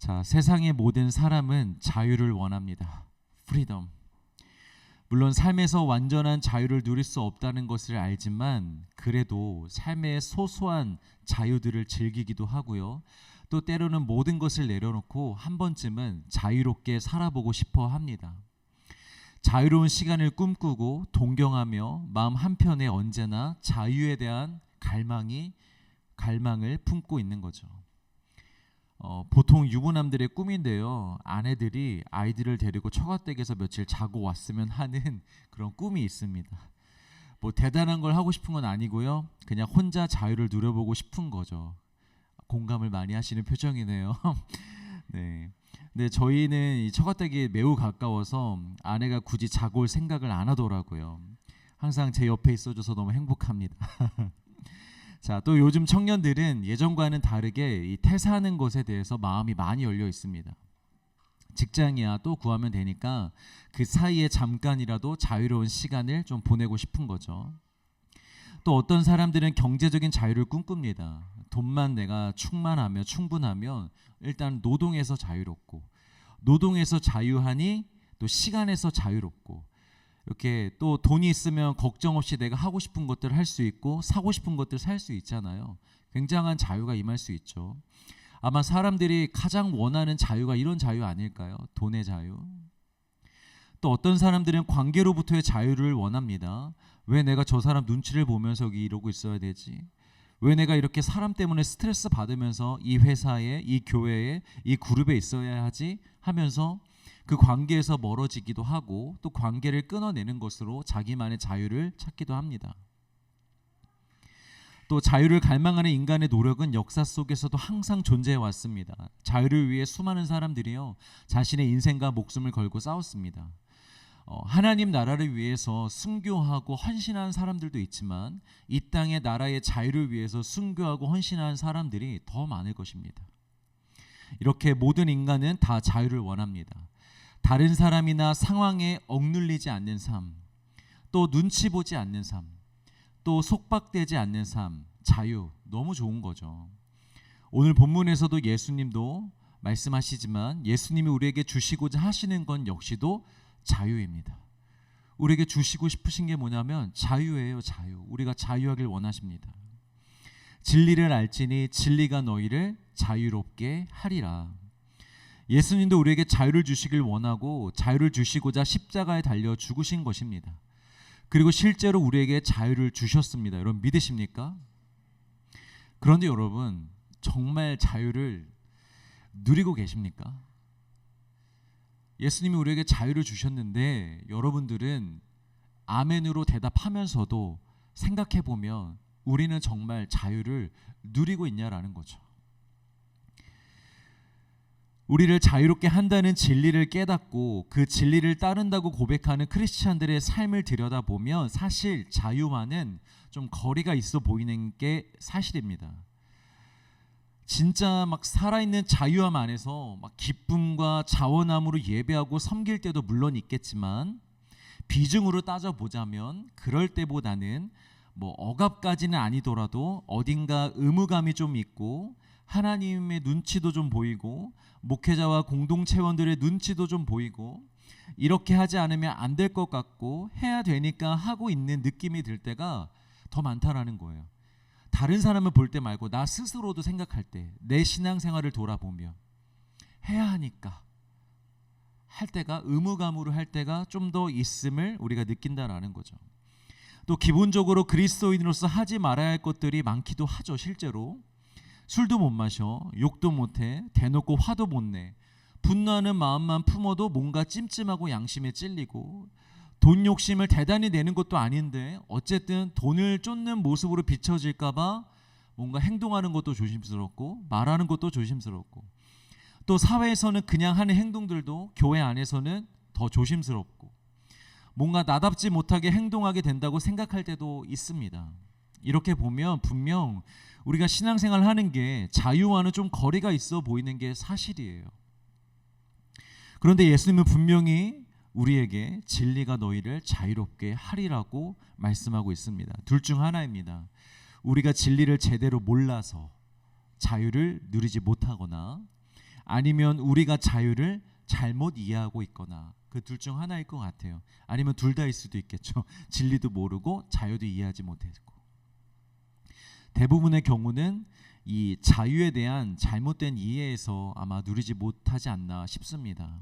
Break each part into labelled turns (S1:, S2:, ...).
S1: 자, 세상의 모든 사람은 자유를 원합니다. 프리덤. 물론 삶에서 완전한 자유를 누릴 수 없다는 것을 알지만 그래도 삶의 소소한 자유들을 즐기기도 하고요. 또 때로는 모든 것을 내려놓고 한 번쯤은 자유롭게 살아보고 싶어 합니다. 자유로운 시간을 꿈꾸고 동경하며 마음 한편에 언제나 자유에 대한 갈망을 품고 있는 거죠. 보통 유부남들의 꿈인데요. 아내들이 아이들을 데리고 처가댁에서 며칠 자고 왔으면 하는 그런 꿈이 있습니다. 뭐 대단한 걸 하고 싶은 건 아니고요. 그냥 혼자 자유를 누려보고 싶은 거죠. 공감을 많이 하시는 표정이네요. 네. 근데 저희는 이 처가댁이 매우 가까워서 아내가 굳이 자고 올 생각을 안 하더라고요. 항상 제 옆에 있어줘서 너무 행복합니다. 자, 또 요즘 청년들은 예전과는 다르게 이 퇴사하는 것에 대해서 마음이 많이 열려 있습니다. 직장이야 또 구하면 되니까 그 사이에 잠깐이라도 자유로운 시간을 좀 보내고 싶은 거죠. 또 어떤 사람들은 경제적인 자유를 꿈꿉니다. 돈만 내가 충분하면 일단 노동에서 자유롭고, 노동에서 자유하니 또 시간에서 자유롭고, 이렇게 또 돈이 있으면 걱정 없이 내가 하고 싶은 것들을 할 수 있고 사고 싶은 것들 살 수 있잖아요. 굉장한 자유가 임할 수 있죠. 아마 사람들이 가장 원하는 자유가 이런 자유 아닐까요? 돈의 자유. 또 어떤 사람들은 관계로부터의 자유를 원합니다. 왜 내가 저 사람 눈치를 보면서 이러고 있어야 되지? 왜 내가 이렇게 사람 때문에 스트레스 받으면서 이 회사에, 이 교회에, 이 그룹에 있어야 하지? 하면서 그 관계에서 멀어지기도 하고 또 관계를 끊어내는 것으로 자기만의 자유를 찾기도 합니다. 또 자유를 갈망하는 인간의 노력은 역사 속에서도 항상 존재해 왔습니다. 자유를 위해 수많은 사람들이요 자신의 인생과 목숨을 걸고 싸웠습니다. 하나님 나라를 위해서 순교하고 헌신한 사람들도 있지만 이 땅의 나라의 자유를 위해서 순교하고 헌신한 사람들이 더 많을 것입니다. 이렇게 모든 인간은 다 자유를 원합니다. 다른 사람이나 상황에 억눌리지 않는 삶, 또 눈치 보지 않는 삶, 또 속박되지 않는 삶, 자유, 너무 좋은 거죠. 오늘 본문에서도 예수님도 말씀하시지만 예수님이 우리에게 주시고자 하시는 건 역시도 자유입니다. 우리에게 주시고 싶으신 게 뭐냐면 자유예요. 자유. 우리가 자유하길 원하십니다. 진리를 알지니 진리가 너희를 자유롭게 하리라. 예수님도 우리에게 자유를 주시길 원하고 자유를 주시고자 십자가에 달려 죽으신 것입니다. 그리고 실제로 우리에게 자유를 주셨습니다. 여러분 믿으십니까? 그런데 여러분 정말 자유를 누리고 계십니까? 예수님이 우리에게 자유를 주셨는데 여러분들은 아멘으로 대답하면서도 생각해보면 우리는 정말 자유를 누리고 있냐라는 거죠. 우리를 자유롭게 한다는 진리를 깨닫고 그 진리를 따른다고 고백하는 크리스찬들의 삶을 들여다보면 사실 자유와는 좀 거리가 있어 보이는 게 사실입니다. 진짜 막 살아있는 자유함 안에서 막 기쁨과 자원함으로 예배하고 섬길 때도 물론 있겠지만 비중으로 따져보자면 그럴 때보다는 뭐 억압까지는 아니더라도 어딘가 의무감이 좀 있고 하나님의 눈치도 좀 보이고 목회자와 공동체원들의 눈치도 좀 보이고 이렇게 하지 않으면 안 될 것 같고 해야 되니까 하고 있는 느낌이 들 때가 더 많다라는 거예요. 다른 사람을 볼 때 말고 나 스스로도 생각할 때 내 신앙생활을 돌아보며 해야 하니까 할 때가 의무감으로 할 때가 좀 더 있음을 우리가 느낀다라는 거죠. 또 기본적으로 그리스도인으로서 하지 말아야 할 것들이 많기도 하죠. 실제로 술도 못 마셔, 욕도 못해, 대놓고 화도 못 내, 분노하는 마음만 품어도 뭔가 찜찜하고 양심에 찔리고 돈 욕심을 대단히 내는 것도 아닌데 어쨌든 돈을 쫓는 모습으로 비춰질까 봐 뭔가 행동하는 것도 조심스럽고 말하는 것도 조심스럽고 또 사회에서는 그냥 하는 행동들도 교회 안에서는 더 조심스럽고 뭔가 나답지 못하게 행동하게 된다고 생각할 때도 있습니다. 이렇게 보면 분명 우리가 신앙생활 하는 게 자유와는 좀 거리가 있어 보이는 게 사실이에요. 그런데 예수님은 분명히 우리에게 진리가 너희를 자유롭게 하리라고 말씀하고 있습니다. 둘 중 하나입니다. 우리가 진리를 제대로 몰라서 자유를 누리지 못하거나 아니면 우리가 자유를 잘못 이해하고 있거나 그 둘 중 하나일 것 같아요. 아니면 둘 다일 수도 있겠죠. 진리도 모르고 자유도 이해하지 못했고. 대부분의 경우는 이 자유에 대한 잘못된 이해에서 아마 누리지 못하지 않나 싶습니다.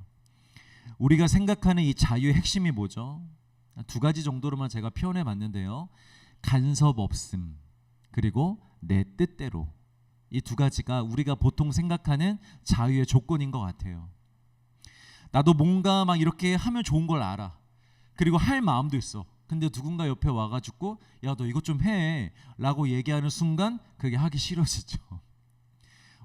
S1: 우리가 생각하는 이 자유의 핵심이 뭐죠? 두 가지 정도로만 제가 표현해 봤는데요. 간섭 없음, 그리고 내 뜻대로. 이 두 가지가 우리가 보통 생각하는 자유의 조건인 것 같아요. 나도 뭔가 막 이렇게 하면 좋은 걸 알아. 그리고 할 마음도 있어. 근데 누군가 옆에 와가지고 야, 너 이것 좀 해 라고 얘기하는 순간 그게 하기 싫어지죠.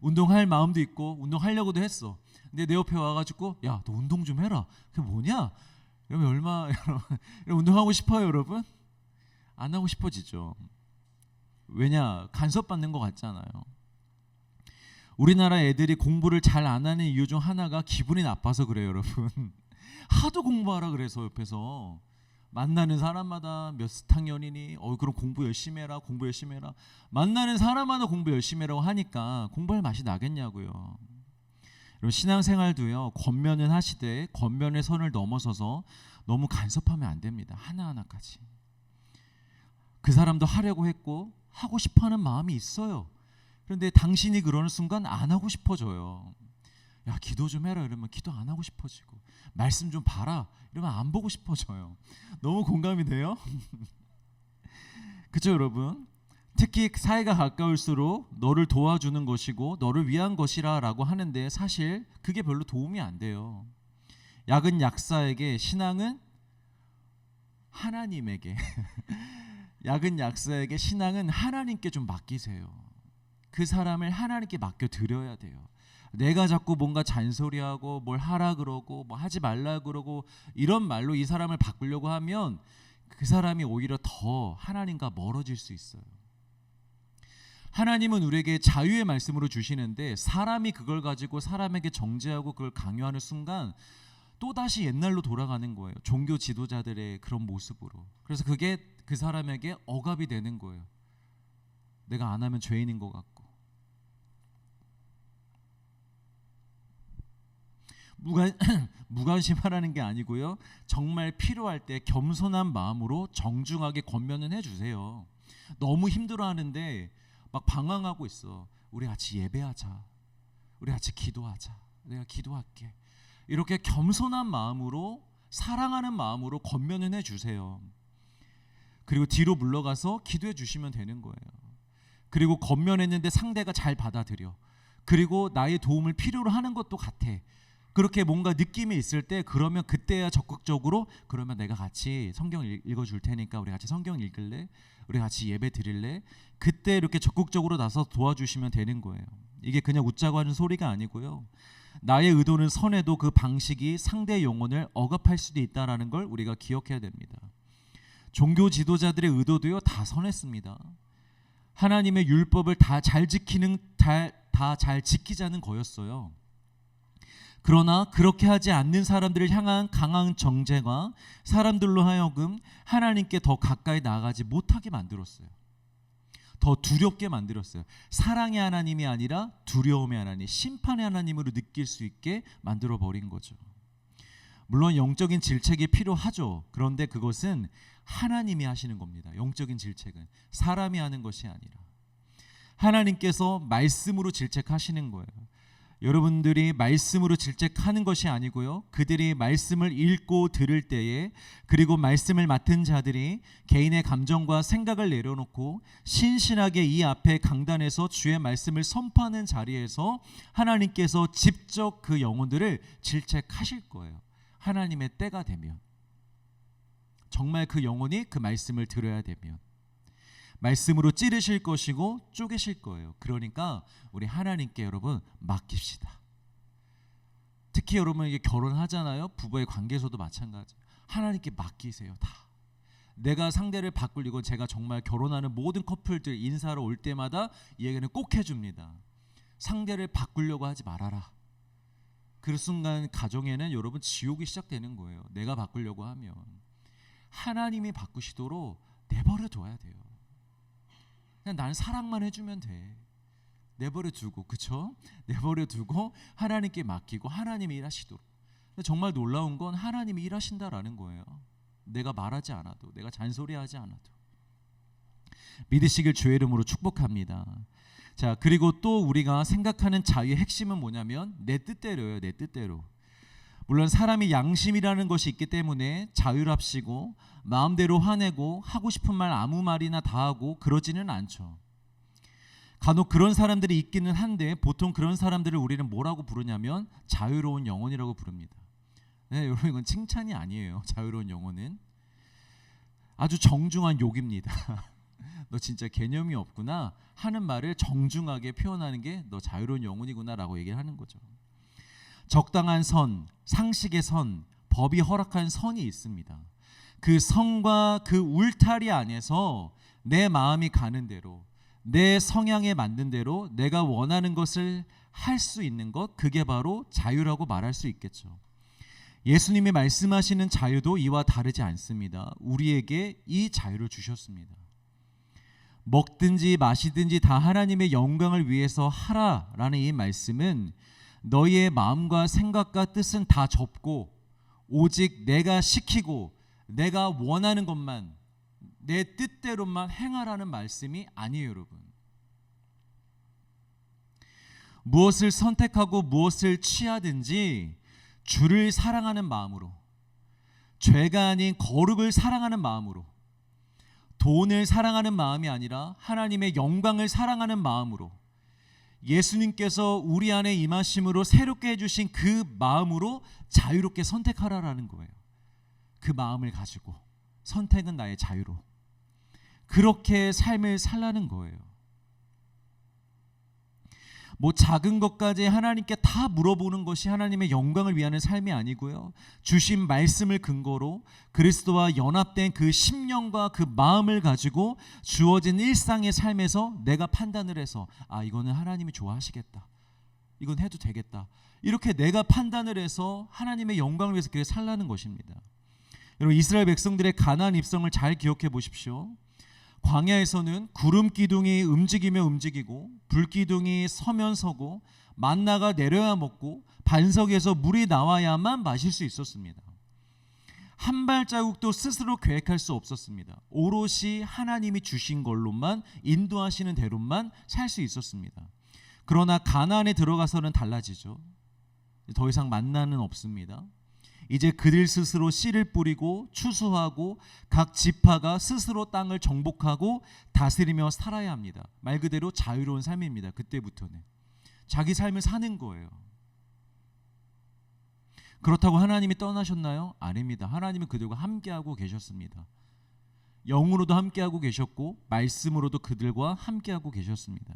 S1: 운동할 마음도 있고 운동하려고도 했어. 근데 내 옆에 와가지고 야, 너 운동 좀 해라. 그게 뭐냐? 여러분 운동하고 싶어요, 여러분? 안 하고 싶어지죠. 왜냐? 간섭받는 것 같잖아요. 우리나라 애들이 공부를 잘 안 하는 이유 중 하나가 기분이 나빠서 그래요, 여러분. 하도 공부하라 그래서 옆에서 만나는 사람마다 몇 학년이니? 그럼 공부 열심히 해라, 공부 열심히 해라. 만나는 사람마다 공부 열심히 해라고 하니까 공부할 맛이 나겠냐고요. 여러분, 신앙생활도요, 겉면은 하시되 겉면의 선을 넘어서서 너무 간섭하면 안 됩니다. 하나하나까지. 그 사람도 하려고 했고 하고 싶어하는 마음이 있어요. 그런데 당신이 그러는 순간 안 하고 싶어져요. 야, 기도 좀 해라 이러면 기도 안 하고 싶어지고, 말씀 좀 봐라 이러면 안 보고 싶어져요. 너무 공감이 돼요? 그죠, 여러분? 특히 사이가 가까울수록 너를 도와주는 것이고 너를 위한 것이라 라고 하는데 사실 그게 별로 도움이 안 돼요. 약은 약사에게, 신앙은 하나님에게 약은 약사에게, 신앙은 하나님께 좀 맡기세요. 그 사람을 하나님께 맡겨드려야 돼요. 내가 자꾸 뭔가 잔소리하고 뭘 하라 그러고 뭐 하지 말라 그러고 이런 말로 이 사람을 바꾸려고 하면 그 사람이 오히려 더 하나님과 멀어질 수 있어요. 하나님은 우리에게 자유의 말씀으로 주시는데 사람이 그걸 가지고 사람에게 정죄하고 그걸 강요하는 순간 또다시 옛날로 돌아가는 거예요. 종교 지도자들의 그런 모습으로. 그래서 그게 그 사람에게 억압이 되는 거예요. 내가 안 하면 죄인인 것 같고. 무관심하라는 게 아니고요. 정말 필요할 때 겸손한 마음으로 정중하게 권면은 해주세요. 너무 힘들어하는데 막 방황하고 있어. 우리 같이 예배하자. 우리 같이 기도하자. 내가 기도할게. 이렇게 겸손한 마음으로, 사랑하는 마음으로 권면은 해주세요. 그리고 뒤로 물러가서 기도해 주시면 되는 거예요. 그리고 권면했는데 상대가 잘 받아들여. 그리고 나의 도움을 필요로 하는 것도 같아. 그렇게 뭔가 느낌이 있을 때 그러면 그때야 적극적으로, 그러면 내가 같이 성경 읽어줄 테니까 우리 같이 성경 읽을래? 우리 같이 예배 드릴래? 그때 이렇게 적극적으로 나서 도와주시면 되는 거예요. 이게 그냥 웃자고 하는 소리가 아니고요. 나의 의도는 선해도 그 방식이 상대의 영혼을 억압할 수도 있다는 걸 우리가 기억해야 됩니다. 종교 지도자들의 의도도요, 다 선했습니다. 하나님의 율법을 다 잘 지키자는 거였어요. 그러나 그렇게 하지 않는 사람들을 향한 강한 정죄가 사람들로 하여금 하나님께 더 가까이 나아가지 못하게 만들었어요. 더 두렵게 만들었어요. 사랑의 하나님이 아니라 두려움의 하나님, 심판의 하나님으로 느낄 수 있게 만들어버린 거죠. 물론 영적인 질책이 필요하죠. 그런데 그것은 하나님이 하시는 겁니다. 영적인 질책은 사람이 하는 것이 아니라 하나님께서 말씀으로 질책하시는 거예요. 여러분들이 말씀으로 질책하는 것이 아니고요, 그들이 말씀을 읽고 들을 때에, 그리고 말씀을 맡은 자들이 개인의 감정과 생각을 내려놓고 신실하게 이 앞에 강단에서 주의 말씀을 선포하는 자리에서 하나님께서 직접 그 영혼들을 질책하실 거예요. 하나님의 때가 되면, 정말 그 영혼이 그 말씀을 들어야 되면 말씀으로 찌르실 것이고 쪼개실 거예요. 그러니까 우리 하나님께 여러분 맡깁시다. 특히 여러분 이게 결혼하잖아요. 부부의 관계에서도 마찬가지. 하나님께 맡기세요. 다. 내가 상대를 바꾸려고, 제가 정말 결혼하는 모든 커플들 인사로 올 때마다 이 얘기는 꼭 해줍니다. 상대를 바꾸려고 하지 말아라. 그 순간 가정에는 여러분 지옥이 시작되는 거예요. 내가 바꾸려고 하면 하나님이 바꾸시도록 내버려 둬야 돼요. 그냥 나는 사랑만 해주면 돼. 내버려 두고, 그쵸? 내버려 두고 하나님께 맡기고 하나님이 일하시도록. 근데 정말 놀라운 건 하나님이 일하신다라는 거예요. 내가 말하지 않아도, 내가 잔소리하지 않아도. 믿으시길 주의 이름으로 축복합니다. 자, 그리고 또 우리가 생각하는 자유의 핵심은 뭐냐면 내 뜻대로예요. 내 뜻대로. 물론 사람이 양심이라는 것이 있기 때문에 자유랍시고 마음대로 화내고 하고 싶은 말 아무 말이나 다 하고 그러지는 않죠. 간혹 그런 사람들이 있기는 한데 보통 그런 사람들을 우리는 뭐라고 부르냐면 자유로운 영혼이라고 부릅니다. 네, 여러분, 이건 칭찬이 아니에요. 자유로운 영혼은 아주 정중한 욕입니다. 너 진짜 개념이 없구나 하는 말을 정중하게 표현하는 게 너 자유로운 영혼이구나 라고 얘기를 하는 거죠. 적당한 선, 상식의 선, 법이 허락한 선이 있습니다. 그 선과 그 울타리 안에서 내 마음이 가는 대로, 내 성향에 맞는 대로 내가 원하는 것을 할 수 있는 것, 그게 바로 자유라고 말할 수 있겠죠. 예수님이 말씀하시는 자유도 이와 다르지 않습니다. 우리에게 이 자유를 주셨습니다. 먹든지 마시든지 다 하나님의 영광을 위해서 하라라는 이 말씀은 너희의 마음과 생각과 뜻은 다 접고 오직 내가 시키고 내가 원하는 것만, 내 뜻대로만 행하라는 말씀이 아니에요, 여러분. 무엇을 선택하고 무엇을 취하든지 주를 사랑하는 마음으로, 죄가 아닌 거룩을 사랑하는 마음으로, 돈을 사랑하는 마음이 아니라 하나님의 영광을 사랑하는 마음으로, 예수님께서 우리 안에 임하심으로 새롭게 해주신 그 마음으로 자유롭게 선택하라라는 거예요. 그 마음을 가지고 선택은 나의 자유로 그렇게 삶을 살라는 거예요. 뭐 작은 것까지 하나님께 다 물어보는 것이 하나님의 영광을 위하는 삶이 아니고요. 주신 말씀을 근거로 그리스도와 연합된 그 심령과 그 마음을 가지고 주어진 일상의 삶에서 내가 판단을 해서 이거는 하나님이 좋아하시겠다, 이건 해도 되겠다, 이렇게 내가 판단을 해서 하나님의 영광을 위해서 그렇게 살라는 것입니다. 여러분, 이스라엘 백성들의 가나안 입성을 잘 기억해 보십시오. 광야에서는 구름 기둥이 움직이며 움직이고 불기둥이 서면 서고 만나가 내려야 먹고 반석에서 물이 나와야만 마실 수 있었습니다. 한 발자국도 스스로 계획할 수 없었습니다. 오롯이 하나님이 주신 걸로만, 인도하시는 대로만 살 수 있었습니다. 그러나 가나안에 들어가서는 달라지죠. 더 이상 만나는 없습니다. 이제 그들 스스로 씨를 뿌리고 추수하고 각 지파가 스스로 땅을 정복하고 다스리며 살아야 합니다. 말 그대로 자유로운 삶입니다. 그때부터는 자기 삶을 사는 거예요. 그렇다고 하나님이 떠나셨나요? 아닙니다. 하나님은 그들과 함께하고 계셨습니다. 영으로도 함께하고 계셨고 말씀으로도 그들과 함께하고 계셨습니다.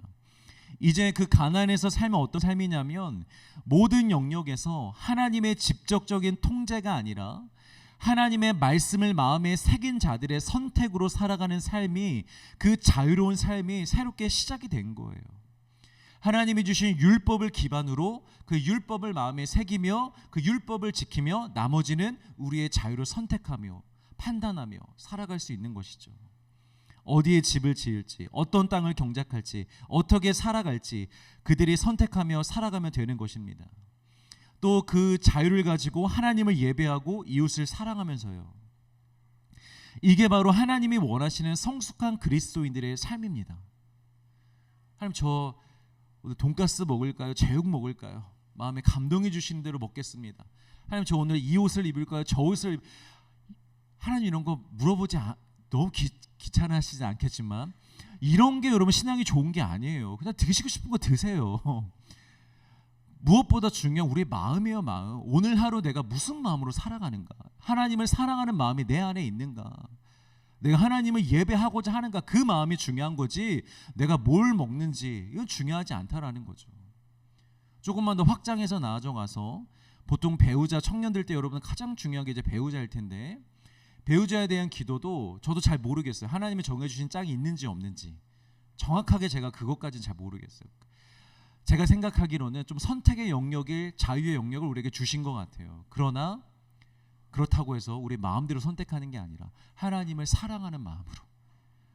S1: 이제 그 가나안에서 삶은 어떤 삶이냐면 모든 영역에서 하나님의 직접적인 통제가 아니라 하나님의 말씀을 마음에 새긴 자들의 선택으로 살아가는 삶이, 그 자유로운 삶이 새롭게 시작이 된 거예요. 하나님이 주신 율법을 기반으로 그 율법을 마음에 새기며 그 율법을 지키며 나머지는 우리의 자유를 선택하며 판단하며 살아갈 수 있는 것이죠. 어디에 집을 지을지, 어떤 땅을 경작할지, 어떻게 살아갈지 그들이 선택하며 살아가면 되는 것입니다. 또 그 자유를 가지고 하나님을 예배하고 이웃을 사랑하면서요. 이게 바로 하나님이 원하시는 성숙한 그리스도인들의 삶입니다. 하나님, 저 오늘 돈가스 먹을까요? 제육 먹을까요? 마음에 감동해 주시는 대로 먹겠습니다. 하나님, 저 오늘 이 옷을 입을까요? 저 옷을 하나님, 이런 거 물어보지 너무 귀찮아하시지 않겠지만 이런 게 여러분 신앙이 좋은 게 아니에요. 그냥 드시고 싶은 거 드세요. 무엇보다 중요한 우리 마음이에요. 마음. 오늘 하루 내가 무슨 마음으로 살아가는가, 하나님을 사랑하는 마음이 내 안에 있는가, 내가 하나님을 예배하고자 하는가, 그 마음이 중요한 거지 내가 뭘 먹는지 이건 중요하지 않다라는 거죠. 조금만 더 확장해서 나아져가서 보통 배우자, 청년들 때 여러분 가장 중요한 게 이제 배우자일 텐데, 배우자에 대한 기도도 저도 잘 모르겠어요. 하나님이 정해주신 짝이 있는지 없는지 정확하게 제가 그것까지는 잘 모르겠어요. 제가 생각하기로는 좀 선택의 영역을, 자유의 영역을 우리에게 주신 것 같아요. 그러나 그렇다고 해서 우리 마음대로 선택하는 게 아니라 하나님을 사랑하는 마음으로,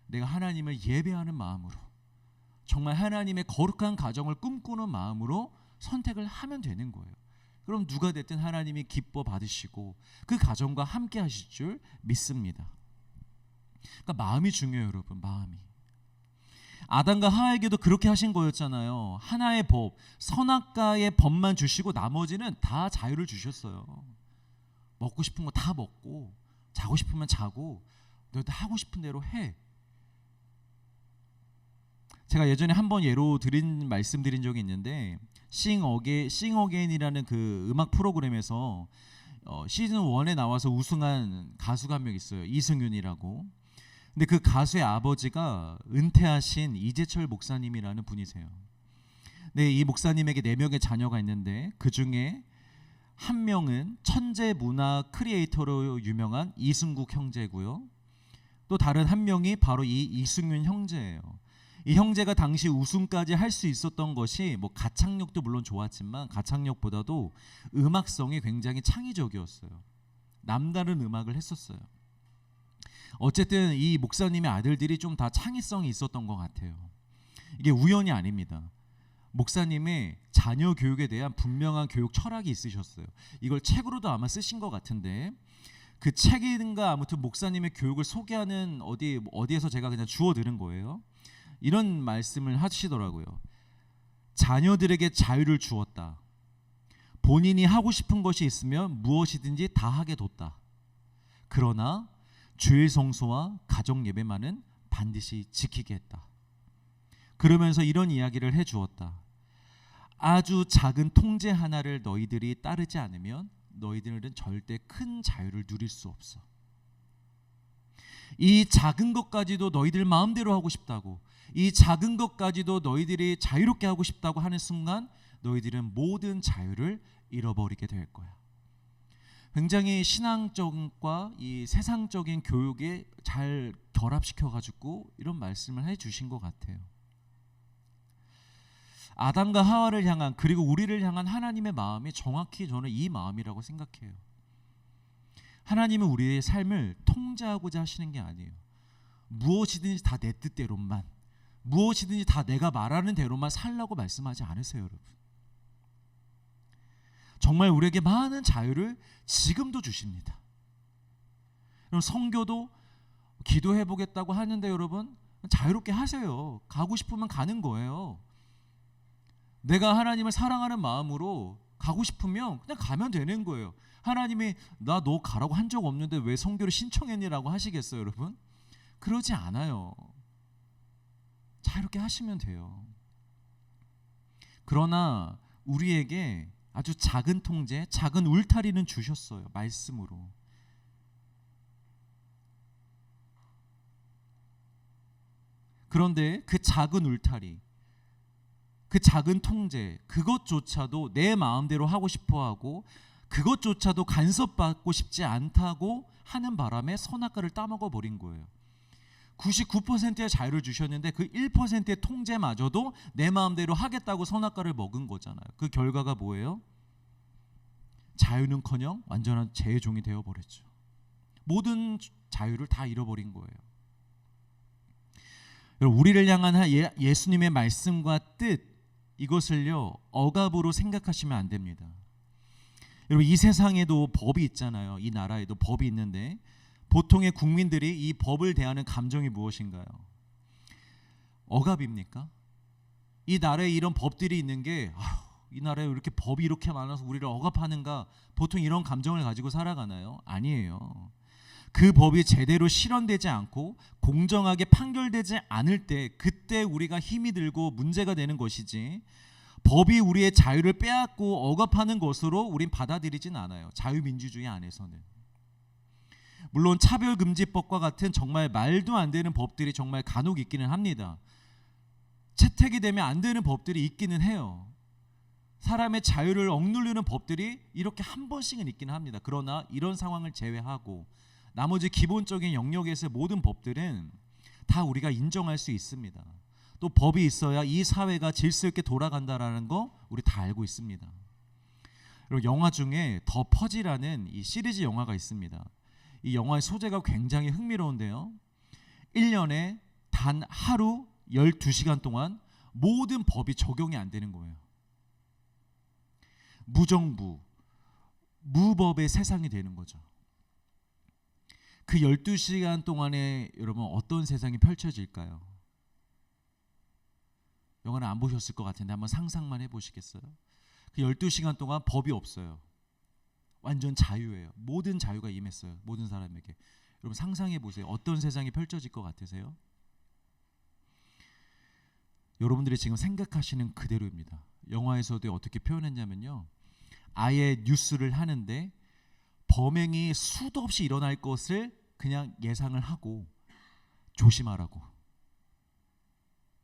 S1: 내가 하나님을 예배하는 마음으로 정말 하나님의 거룩한 가정을 꿈꾸는 마음으로 선택을 하면 되는 거예요. 그럼 누가 됐든 하나님이 기뻐 받으시고 그 가정과 함께 하실 줄 믿습니다. 그러니까 마음이 중요해요, 여러분. 마음이. 아담과 하와에게도 그렇게 하신 거였잖아요. 하나의 법, 선악과의 법만 주시고 나머지는 다 자유를 주셨어요. 먹고 싶은 거 다 먹고 자고 싶으면 자고 너희들 하고 싶은 대로 해. 제가 예전에 한번 예로 말씀드린 적이 있는데 Sing Again이라는 그 음악 프로그램에서 시즌 1에 나와서 우승한 가수가 한 명 있어요. 이승윤이라고. 근데 그 가수의 아버지가 은퇴하신 이재철 목사님이라는 분이세요. 네, 이 목사님에게 4명의 자녀가 있는데 그 중에 한 명은 천재 문화 크리에이터로 유명한 이승국 형제고요. 또 다른 한 명이 바로 이 이승윤 형제예요. 이 형제가 당시 우승까지 할 수 있었던 것이 뭐 가창력도 물론 좋았지만 가창력보다도 음악성이 굉장히 창의적이었어요. 남다른 음악을 했었어요. 어쨌든 이 목사님의 아들들이 좀 다 창의성이 있었던 것 같아요. 이게 우연이 아닙니다. 목사님의 자녀 교육에 대한 분명한 교육 철학이 있으셨어요. 이걸 책으로도 아마 쓰신 것 같은데 그 책인가 아무튼 목사님의 교육을 소개하는 어디에서 제가 그냥 주워 들은 거예요. 이런 말씀을 하시더라고요. 자녀들에게 자유를 주었다. 본인이 하고 싶은 것이 있으면 무엇이든지 다 하게 뒀다. 그러나 주일 성소와 가정 예배만은 반드시 지키게 했다. 그러면서 이런 이야기를 해주었다. 아주 작은 통제 하나를 너희들이 따르지 않으면 너희들은 절대 큰 자유를 누릴 수 없어. 이 작은 것까지도 너희들 마음대로 하고 싶다고, 이 작은 것까지도 너희들이 자유롭게 하고 싶다고 하는 순간 너희들은 모든 자유를 잃어버리게 될 거야. 굉장히 신앙적과 이 세상적인 교육에 잘 결합시켜가지고 이런 말씀을 해주신 것 같아요. 아담과 하와를 향한 그리고 우리를 향한 하나님의 마음이 정확히 저는 이 마음이라고 생각해요. 하나님은 우리의 삶을 통제하고자 하시는 게 아니에요. 무엇이든지 다 내 뜻대로만, 무엇이든지 다 내가 말하는 대로만 살라고 말씀하지 않으세요, 여러분. 정말 우리에게 많은 자유를 지금도 주십니다. 그럼 선교도 기도해 보겠다고 하는데 여러분 자유롭게 하세요. 가고 싶으면 가는 거예요. 내가 하나님을 사랑하는 마음으로 가고 싶으면 그냥 가면 되는 거예요. 하나님이 나 너 가라고 한 적 없는데 왜 선교를 신청했니라고 하시겠어요, 여러분? 그러지 않아요. 자유롭게 하시면 돼요. 그러나 우리에게 아주 작은 통제, 작은 울타리는 주셨어요. 말씀으로. 그런데 그 작은 울타리, 그 작은 통제, 그것조차도 내 마음대로 하고 싶어하고 그것조차도 간섭받고 싶지 않다고 하는 바람에 선악과를 따먹어 버린 거예요. 99%의 자유를 주셨는데 그 1%의 통제마저도 내 마음대로 하겠다고 선악과를 먹은 거잖아요. 그 결과가 뭐예요? 자유는커녕 완전한 죄의 종이 되어버렸죠. 모든 자유를 다 잃어버린 거예요. 여러분, 우리를 향한 예수님의 말씀과 뜻, 이것을요 억압으로 생각하시면 안 됩니다. 여러분, 이 세상에도 법이 있잖아요. 이 나라에도 법이 있는데 보통의 국민들이 이 법을 대하는 감정이 무엇인가요? 억압입니까? 이 나라에 이런 법들이 있는 게 이 나라에 이렇게 법이 이렇게 많아서 우리를 억압하는가, 보통 이런 감정을 가지고 살아가나요? 아니에요. 그 법이 제대로 실현되지 않고 공정하게 판결되지 않을 때 그때 우리가 힘이 들고 문제가 되는 것이지, 법이 우리의 자유를 빼앗고 억압하는 것으로 우린 받아들이진 않아요. 자유민주주의 안에서는. 물론 차별금지법과 같은 정말 말도 안 되는 법들이 정말 간혹 있기는 합니다. 채택이 되면 안 되는 법들이 있기는 해요. 사람의 자유를 억누르는 법들이 이렇게 한 번씩은 있기는 합니다. 그러나 이런 상황을 제외하고 나머지 기본적인 영역에서의 모든 법들은 다 우리가 인정할 수 있습니다. 또 법이 있어야 이 사회가 질서 있게 돌아간다라는 거 우리 다 알고 있습니다. 그리고 영화 중에 더 퍼지라는 이 시리즈 영화가 있습니다. 이 영화의 소재가 굉장히 흥미로운데요. 1년에 단 하루 12시간 동안 모든 법이 적용이 안 되는 거예요. 무정부, 무법의 세상이 되는 거죠. 그 12시간 동안에 여러분 어떤 세상이 펼쳐질까요? 영화는 안 보셨을 것 같은데 한번 상상만 해보시겠어요? 그 12시간 동안 법이 없어요. 완전 자유예요. 모든 자유가 임했어요. 모든 사람에게. 여러분 상상해 보세요. 어떤 세상이 펼쳐질 것 같으세요? 여러분들이 지금 생각하시는 그대로입니다. 영화에서도 어떻게 표현했냐면요, 아예 뉴스를 하는데 범행이 수도 없이 일어날 것을 그냥 예상을 하고 조심하라고,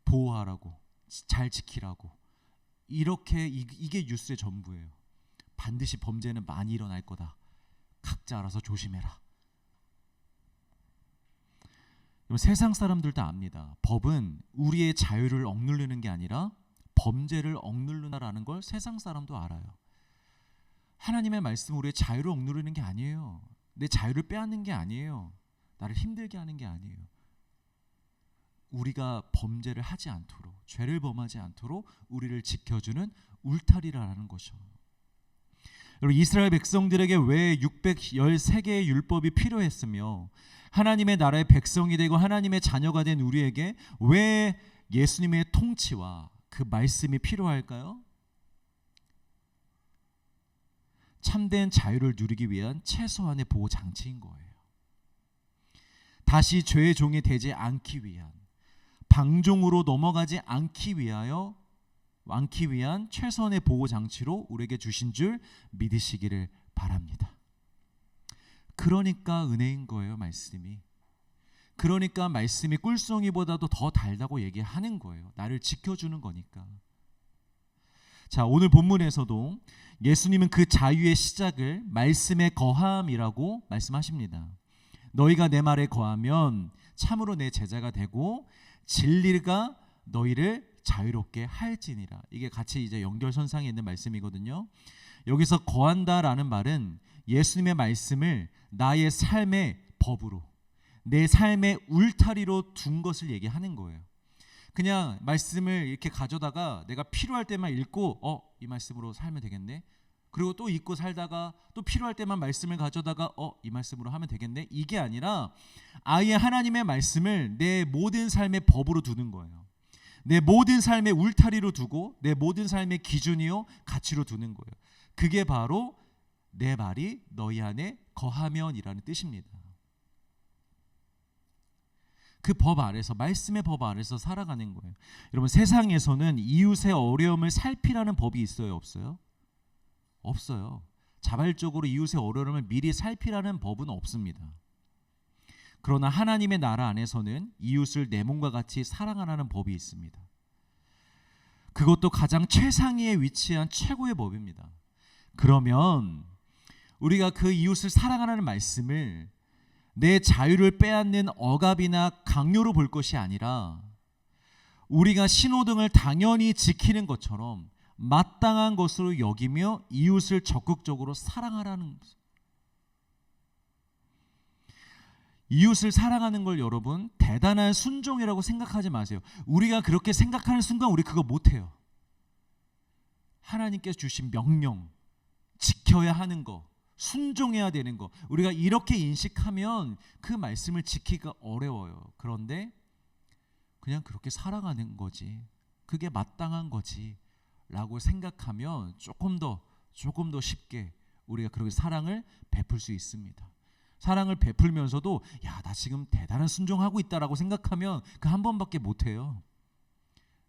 S1: 보호하라고, 잘 지키라고, 이렇게 이게 뉴스의 전부예요. 반드시 범죄는 많이 일어날 거다. 각자 알아서 조심해라. 세상 사람들도 압니다. 법은 우리의 자유를 억누르는 게 아니라 범죄를 억누른다라는 걸 세상 사람도 알아요. 하나님의 말씀은 우리의 자유를 억누르는 게 아니에요. 내 자유를 빼앗는 게 아니에요. 나를 힘들게 하는 게 아니에요. 우리가 범죄를 하지 않도록, 죄를 범하지 않도록 우리를 지켜주는 울타리라는 것이죠. 여러분, 이스라엘 백성들에게 왜 613개의 율법이 필요했으며 하나님의 나라의 백성이 되고 하나님의 자녀가 된 우리에게 왜 예수님의 통치와 그 말씀이 필요할까요? 참된 자유를 누리기 위한 최소한의 보호 장치인 거예요. 다시 죄의 종이 되지 않기 위한, 방종으로 넘어가지 않기 위한 최선의 보호 장치로 우리에게 주신 줄 믿으시기를 바랍니다. 그러니까 은혜인 거예요, 말씀이. 그러니까 말씀이 꿀송이보다도 더 달다고 얘기하는 거예요. 나를 지켜주는 거니까. 자, 오늘 본문에서도 예수님은 그 자유의 시작을 말씀의 거함이라고 말씀하십니다. 너희가 내 말에 거하면 참으로 내 제자가 되고 진리가 너희를 자유롭게 할지니라. 이게 같이 이제 연결선상에 있는 말씀이거든요. 여기서 거한다라는 말은 예수님의 말씀을 나의 삶의 법으로, 내 삶의 울타리로 둔 것을 얘기하는 거예요. 그냥 말씀을 이렇게 가져다가 내가 필요할 때만 읽고 이 말씀으로 살면 되겠네. 그리고 또 읽고 살다가 또 필요할 때만 말씀을 가져다가 이 말씀으로 하면 되겠네. 이게 아니라 아예 하나님의 말씀을 내 모든 삶의 법으로 두는 거예요. 내 모든 삶의 울타리로 두고 내 모든 삶의 기준이요 가치로 두는 거예요. 그게 바로 내 말이 너희 안에 거하면이라는 뜻입니다. 그 법 아래서, 말씀의 법 아래서 살아가는 거예요. 여러분, 세상에서는 이웃의 어려움을 살피라는 법이 있어요, 없어요? 없어요. 자발적으로 이웃의 어려움을 미리 살피라는 법은 없습니다. 그러나 하나님의 나라 안에서는 이웃을 내 몸과 같이 사랑하라는 법이 있습니다. 그것도 가장 최상위에 위치한 최고의 법입니다. 그러면 우리가 그 이웃을 사랑하라는 말씀을 내 자유를 빼앗는 억압이나 강요로 볼 것이 아니라 우리가 신호등을 당연히 지키는 것처럼 마땅한 것으로 여기며 이웃을 적극적으로 사랑하라는 것. 이웃을 사랑하는 걸 여러분 대단한 순종이라고 생각하지 마세요. 우리가 그렇게 생각하는 순간 우리 그거 못해요. 하나님께서 주신 명령, 지켜야 하는 거, 순종해야 되는 거, 우리가 이렇게 인식하면 그 말씀을 지키기가 어려워요. 그런데 그냥 그렇게 살아가는 거지, 그게 마땅한 거지 라고 생각하면 조금 더 쉽게 우리가 그렇게 사랑을 베풀 수 있습니다. 사랑을 베풀면서도 나 지금 대단한 순종하고 있다라고 생각하면 그 한 번밖에 못해요.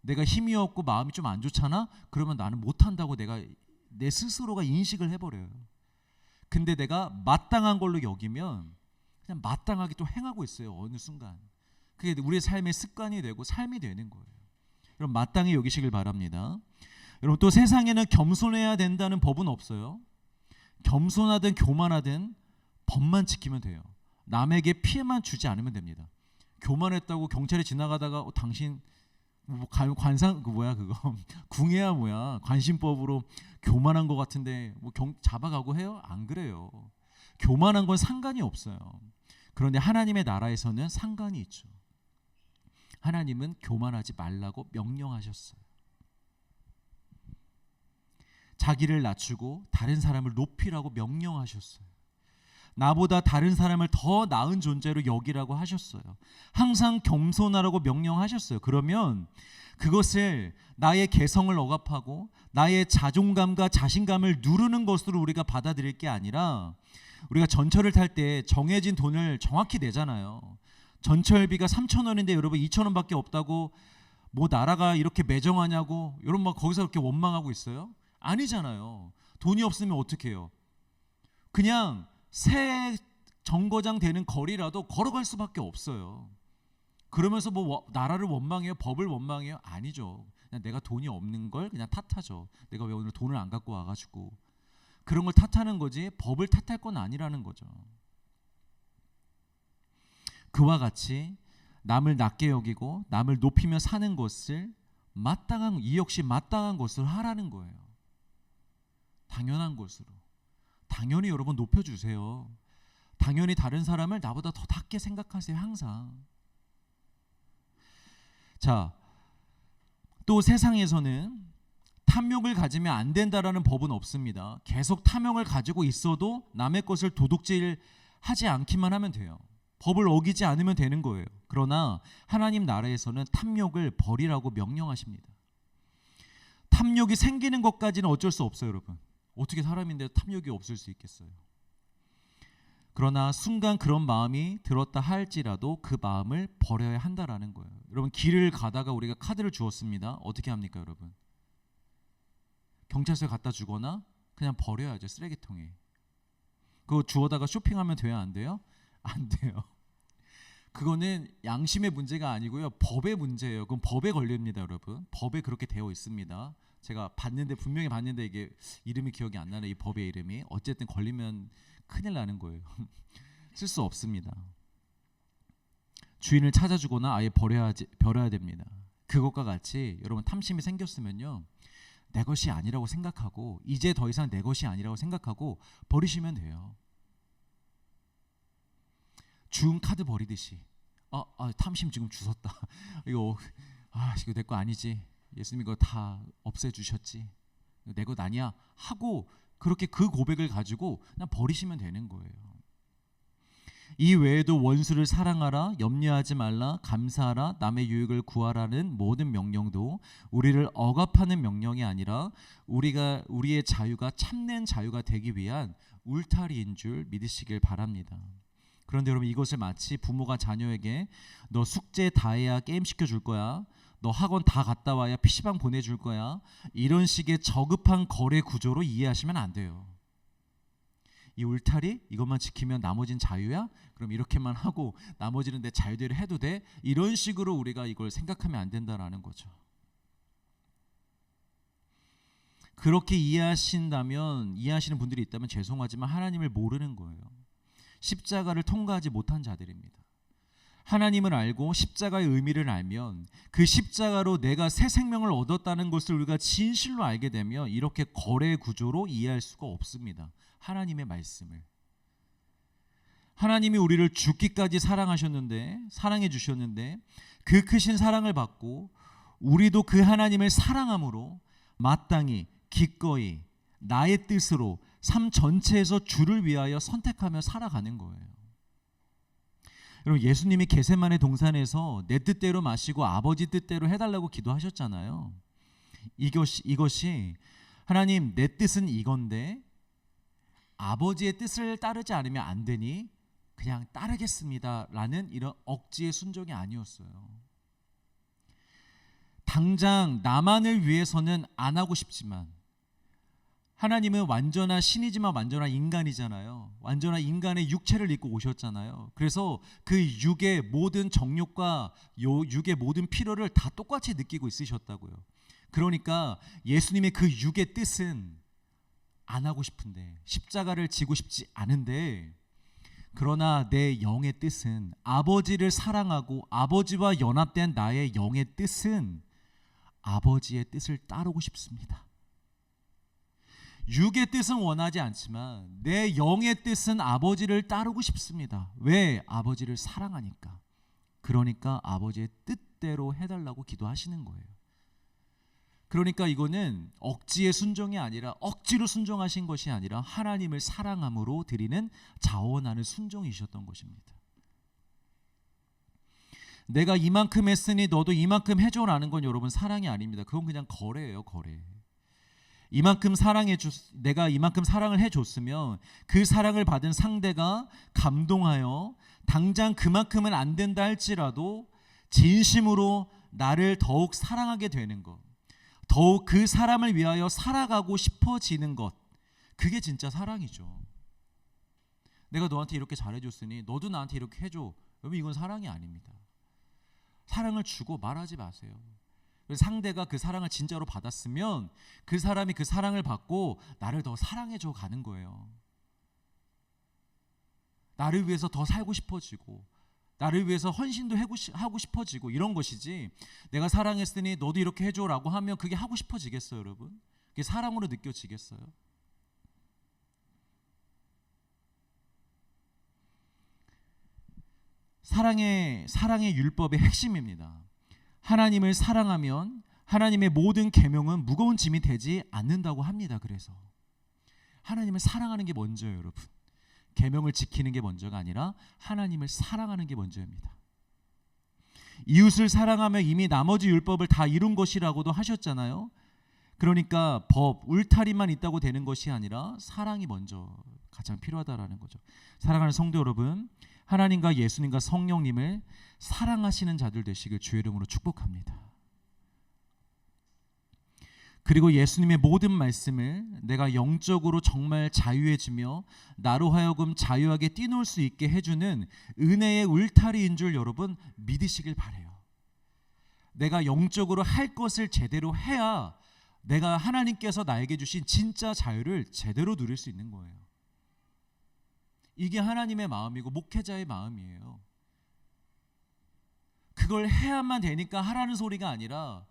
S1: 내가 힘이 없고 마음이 좀 안 좋잖아? 그러면 나는 못한다고 내가 내 스스로가 인식을 해버려요. 근데 내가 마땅한 걸로 여기면 그냥 마땅하게 또 행하고 있어요. 어느 순간 그게 우리의 삶의 습관이 되고 삶이 되는 거예요. 여러분, 마땅히 여기시길 바랍니다. 여러분, 또 세상에는 겸손해야 된다는 법은 없어요. 겸손하든 교만하든 법만 지키면 돼요. 남에게 피해만 주지 않으면 됩니다. 교만했다고 경찰이 지나가다가 당신 관상 그거 궁예야 뭐야, 관심법으로 교만한 것 같은데 잡아가고 해요? 안 그래요. 교만한 건 상관이 없어요. 그런데 하나님의 나라에서는 상관이 있죠. 하나님은 교만하지 말라고 명령하셨어요. 자기를 낮추고 다른 사람을 높이라고 명령하셨어요. 나보다 다른 사람을 더 나은 존재로 여기라고 하셨어요. 항상 겸손하라고 명령하셨어요. 그러면 그것을 나의 개성을 억압하고 나의 자존감과 자신감을 누르는 것으로 우리가 받아들일 게 아니라, 우리가 전철을 탈 때 정해진 돈을 정확히 내잖아요. 전철비가 3,000원인데 여러분 2,000원밖에 없다고 뭐 나라가 이렇게 매정하냐고 여러분 막 거기서 그렇게 원망하고 있어요? 아니잖아요. 돈이 없으면 어떻게 해요? 그냥 새 정거장 되는 거리라도 걸어갈 수밖에 없어요. 그러면서 뭐 나라를 원망해요? 법을 원망해요? 아니죠. 그냥 내가 돈이 없는 걸 그냥 탓하죠. 내가 왜 오늘 돈을 안 갖고 와가지고, 그런 걸 탓하는 거지 법을 탓할 건 아니라는 거죠. 그와 같이 남을 낮게 여기고 남을 높이며 사는 것을 마땅한, 이 역시 마땅한 것을 하라는 거예요. 당연한 것으로. 당연히 여러분 높여주세요. 당연히 다른 사람을 나보다 더 낮게 생각하세요. 항상. 자, 또 세상에서는 탐욕을 가지면 안 된다라는 법은 없습니다. 계속 탐욕을 가지고 있어도 남의 것을 도둑질하지 않기만 하면 돼요. 법을 어기지 않으면 되는 거예요. 그러나 하나님 나라에서는 탐욕을 버리라고 명령하십니다. 탐욕이 생기는 것까지는 어쩔 수 없어요, 여러분. 어떻게 사람인데 탐욕이 없을 수 있겠어요? 그러나 순간 그런 마음이 들었다 할지라도 그 마음을 버려야 한다라는 거예요. 여러분, 길을 가다가 우리가 카드를 주었습니다. 어떻게 합니까, 여러분? 경찰서에 갖다 주거나 그냥 버려야죠, 쓰레기통에. 그거 주워다가 쇼핑하면 돼요, 안 돼요? 안 돼요. 그거는 양심의 문제가 아니고요, 법의 문제예요. 그럼 법에 걸립니다, 여러분. 법에 그렇게 되어 있습니다. 제가 봤는데, 분명히 봤는데 이게 이름이 기억이 안 나네, 이 법의 이름이. 어쨌든 걸리면 큰일 나는 거예요. 쓸 수 없습니다. 주인을 찾아주거나 아예 버려야 됩니다. 그것과 같이 여러분, 탐심이 생겼으면요, 내 것이 아니라고 생각하고, 이제 더 이상 내 것이 아니라고 생각하고 버리시면 돼요. 주운 카드 버리듯이. 탐심 지금 주웠다. 이거 내 거 아니지. 예수님 이거 다 없애주셨지. 내 것 아니야 하고, 그렇게 그 고백을 가지고 그냥 버리시면 되는 거예요. 이 외에도 원수를 사랑하라, 염려하지 말라, 감사하라, 남의 유익을 구하라는 모든 명령도 우리를 억압하는 명령이 아니라 우리의 자유가 참된 자유가 되기 위한 울타리인 줄 믿으시길 바랍니다. 그런데 여러분, 이것을 마치 부모가 자녀에게 너 숙제 다 해야 게임 시켜줄 거야, 너 학원 다 갔다 와야 PC방 보내줄 거야, 이런 식의 저급한 거래 구조로 이해하시면 안 돼요. 이 울타리 이것만 지키면 나머지는 자유야? 그럼 이렇게만 하고 나머지는 내 자유대로 해도 돼? 이런 식으로 우리가 이걸 생각하면 안 된다라는 거죠. 그렇게 이해하시는 분들이 있다면 죄송하지만 하나님을 모르는 거예요. 십자가를 통과하지 못한 자들입니다. 하나님을 알고 십자가의 의미를 알면, 그 십자가로 내가 새 생명을 얻었다는 것을 우리가 진실로 알게 되면 이렇게 거래 구조로 이해할 수가 없습니다. 하나님의 말씀을. 하나님이 우리를 죽기까지 사랑해 주셨는데 그 크신 사랑을 받고 우리도 그 하나님을 사랑함으로 마땅히 기꺼이 나의 뜻으로 삶 전체에서 주를 위하여 선택하며 살아가는 거예요. 여러분, 예수님이 겟세마네 동산에서 내 뜻대로 마시고 아버지 뜻대로 해달라고 기도하셨잖아요. 이것이 하나님, 내 뜻은 이건데 아버지의 뜻을 따르지 않으면 안 되니 그냥 따르겠습니다 라는 이런 억지의 순종이 아니었어요. 당장 나만을 위해서는 안 하고 싶지만, 하나님은 완전한 신이지만 완전한 인간이잖아요. 완전한 인간의 육체를 입고 오셨잖아요. 그래서 그 육의 모든 정욕과 육의 모든 필요를 다 똑같이 느끼고 있으셨다고요. 그러니까 예수님의 그 육의 뜻은 안 하고 싶은데, 십자가를 지고 싶지 않은데, 그러나 내 영의 뜻은, 아버지를 사랑하고 아버지와 연합된 나의 영의 뜻은 아버지의 뜻을 따르고 싶습니다. 육의 뜻은 원하지 않지만 내 영의 뜻은 아버지를 따르고 싶습니다. 왜? 아버지를 사랑하니까. 그러니까 아버지의 뜻대로 뜻대로 해달라고 기도하시는 거예요. 그러니까 이거는 억지의 순종이 아니라 억지로 순종하신 것이 아니라 하나님을 사랑함으로 드리는 자원하는 순종이셨던 것입니다. 내가 이만큼 했으니 너도 이만큼 해줘라는 건 여러분 사랑이 아닙니다. 그건 그냥 거래예요, 거래. 내가 이만큼 사랑을 해줬으면 그 사랑을 받은 상대가 감동하여 당장 그만큼은 안 된다 할지라도 진심으로 나를 더욱 사랑하게 되는 것, 더욱 그 사람을 위하여 살아가고 싶어지는 것, 그게 진짜 사랑이죠. 내가 너한테 이렇게 잘해줬으니 너도 나한테 이렇게 해줘. 여러분 이건 사랑이 아닙니다. 사랑을 주고 말하지 마세요. 상대가 그 사랑을 진짜로 받았으면 그 사람이 그 사랑을 받고 나를 더 사랑해줘 가는 거예요. 나를 위해서 더 살고 싶어지고 나를 위해서 헌신도 하고 싶어지고 이런 것이지, 내가 사랑했으니 너도 이렇게 해줘라고 하면 그게 하고 싶어지겠어요, 여러분? 그게 사랑으로 느껴지겠어요? 사랑의 율법의 핵심입니다. 하나님을 사랑하면 하나님의 모든 계명은 무거운 짐이 되지 않는다고 합니다. 그래서 하나님을 사랑하는 게 먼저예요, 여러분. 계명을 지키는 게 먼저가 아니라 하나님을 사랑하는 게 먼저입니다. 이웃을 사랑하며 이미 나머지 율법을 다 이룬 것이라고도 하셨잖아요. 그러니까 법, 울타리만 있다고 되는 것이 아니라 사랑이 먼저 가장 필요하다라는 거죠. 사랑하는 성도 여러분, 하나님과 예수님과 성령님을 사랑하시는 자들 되시길 주의 이름으로 축복합니다. 그리고 예수님의 모든 말씀을 내가 영적으로 정말 자유해지며 나로 하여금 자유하게 뛰놀 수 있게 해주는 은혜의 울타리인 줄 여러분 믿으시길 바라요. 내가 영적으로 할 것을 제대로 해야 내가 하나님께서 나에게 주신 진짜 자유를 제대로 누릴 수 있는 거예요. 이게 하나님의 마음이고 목회자의 마음이에요. 그걸 해야만 되니까 하라는 소리가 아니라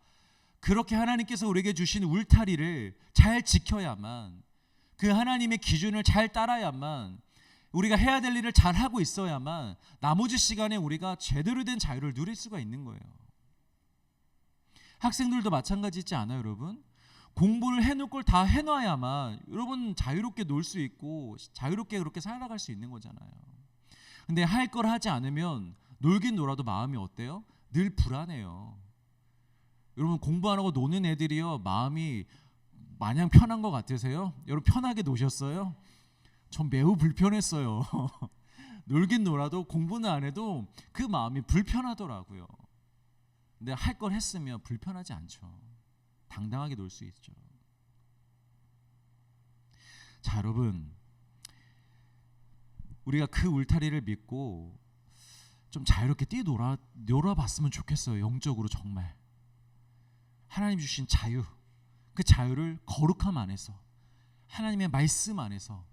S1: 그렇게 하나님께서 우리에게 주신 울타리를 잘 지켜야만, 그 하나님의 기준을 잘 따라야만, 우리가 해야 될 일을 잘 하고 있어야만 나머지 시간에 우리가 제대로 된 자유를 누릴 수가 있는 거예요. 학생들도 마찬가지지 않아요, 여러분? 공부를 해놓을 걸 다 해놔야만 여러분 자유롭게 놀 수 있고 자유롭게 그렇게 살아갈 수 있는 거잖아요. 근데 할 걸 하지 않으면 놀긴 놀아도 마음이 어때요? 늘 불안해요. 여러분 공부 안 하고 노는 애들이요, 마음이 마냥 편한 것 같으세요? 여러분 편하게 노셨어요? 전 매우 불편했어요. 놀긴 놀아도 공부는 안 해도 그 마음이 불편하더라고요. 근데 할 걸 했으면 불편하지 않죠. 당당하게 놀 수 있죠. 자, 여러분, 우리가 그 울타리를 믿고 좀 자유롭게 뛰놀아봤으면 좋겠어요. 영적으로 정말 하나님 주신 자유, 그 자유를 거룩함 안에서 하나님의 말씀 안에서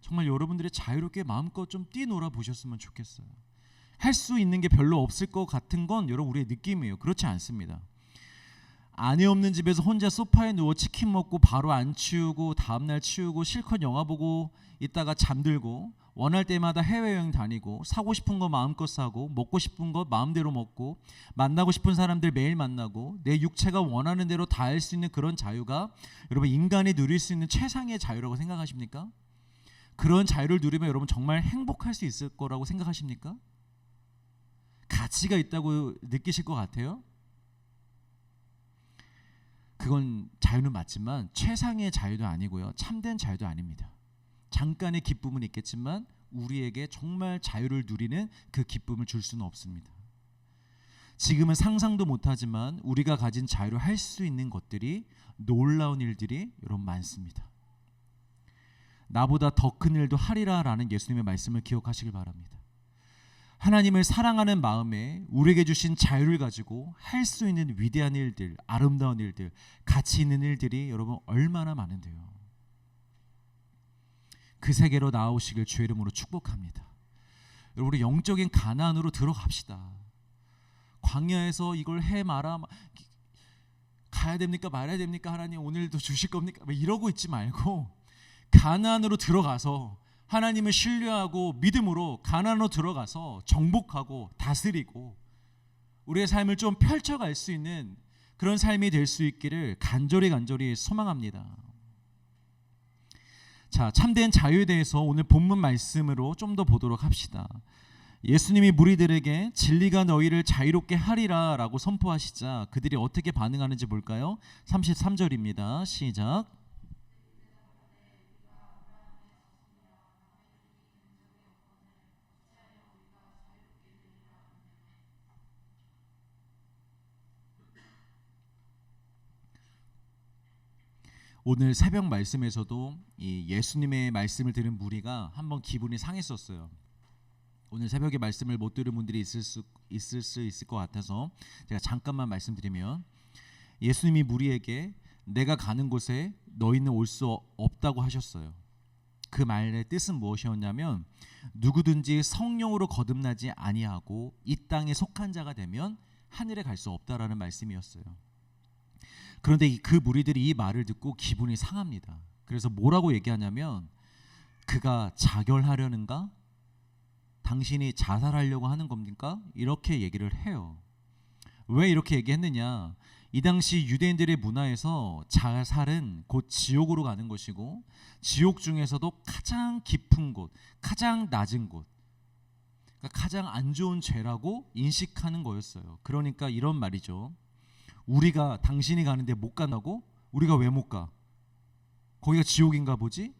S1: 정말 여러분들이 자유롭게 마음껏 좀 뛰놀아 보셨으면 좋겠어요. 할 수 있는 게 별로 없을 것 같은 건 여러분 우리의 느낌이에요. 그렇지 않습니다. 아내 없는 집에서 혼자 소파에 누워 치킨 먹고 바로 안 치우고 다음날 치우고 실컷 영화 보고 있다가 잠들고, 원할 때마다 해외여행 다니고 사고 싶은 거 마음껏 사고 먹고 싶은 거 마음대로 먹고 만나고 싶은 사람들 매일 만나고 내 육체가 원하는 대로 다 할 수 있는 그런 자유가 여러분 인간이 누릴 수 있는 최상의 자유라고 생각하십니까? 그런 자유를 누리면 여러분 정말 행복할 수 있을 거라고 생각하십니까? 가치가 있다고 느끼실 것 같아요? 그건 자유는 맞지만 최상의 자유도 아니고요, 참된 자유도 아닙니다. 잠깐의 기쁨은 있겠지만 우리에게 정말 자유를 누리는 그 기쁨을 줄 수는 없습니다. 지금은 상상도 못하지만 우리가 가진 자유를 할 수 있는 것들이, 놀라운 일들이 여러분 많습니다. 나보다 더 큰 일도 하리라 라는 예수님의 말씀을 기억하시길 바랍니다. 하나님을 사랑하는 마음에 우리에게 주신 자유를 가지고 할 수 있는 위대한 일들, 아름다운 일들, 가치 있는 일들이 여러분 얼마나 많은데요. 그 세계로 나아오시길 주의 이름으로 축복합니다. 여러분 우리 영적인 가나안으로 들어갑시다. 광야에서 이걸 해 마라, 가야 됩니까 말아야 됩니까, 하나님 오늘도 주실 겁니까, 이러고 있지 말고 가나안으로 들어가서 하나님을 신뢰하고 믿음으로 가나안으로 들어가서 정복하고 다스리고 우리의 삶을 좀 펼쳐갈 수 있는 그런 삶이 될 수 있기를 간절히 소망합니다. 자, 참된 자유에 대해서 오늘 본문 말씀으로 좀 더 보도록 합시다. 예수님이 무리들에게 진리가 너희를 자유롭게 하리라 라고 선포하시자 그들이 어떻게 반응하는지 볼까요? 33절입니다. 시작. 오늘 새벽 말씀에서도 이 예수님의 말씀을 들은 무리가 한번 기분이 상했었어요. 오늘 새벽에 말씀을 못 들은 분들이 있을 수 있을 것 같아서 제가 잠깐만 말씀드리면, 예수님이 무리에게 내가 가는 곳에 너희는 올 수 없다고 하셨어요. 그 말의 뜻은 무엇이었냐면, 누구든지 성령으로 거듭나지 아니하고 이 땅에 속한 자가 되면 하늘에 갈 수 없다라는 말씀이었어요. 그런데 그 무리들이 이 말을 듣고 기분이 상합니다. 그래서 뭐라고 얘기하냐면, 그가 자결하려는가? 당신이 자살하려고 하는 겁니까? 이렇게 얘기를 해요. 왜 이렇게 얘기했느냐? 이 당시 유대인들의 문화에서 자살은 곧 지옥으로 가는 것이고, 지옥 중에서도 가장 깊은 곳, 가장 낮은 곳, 그러니까 가장 안 좋은 죄라고 인식하는 거였어요. 그러니까 이런 말이죠. 우리가 당신이 가는데 못 간다고? 우리가 왜 못 가? 거기가 지옥인가 보지?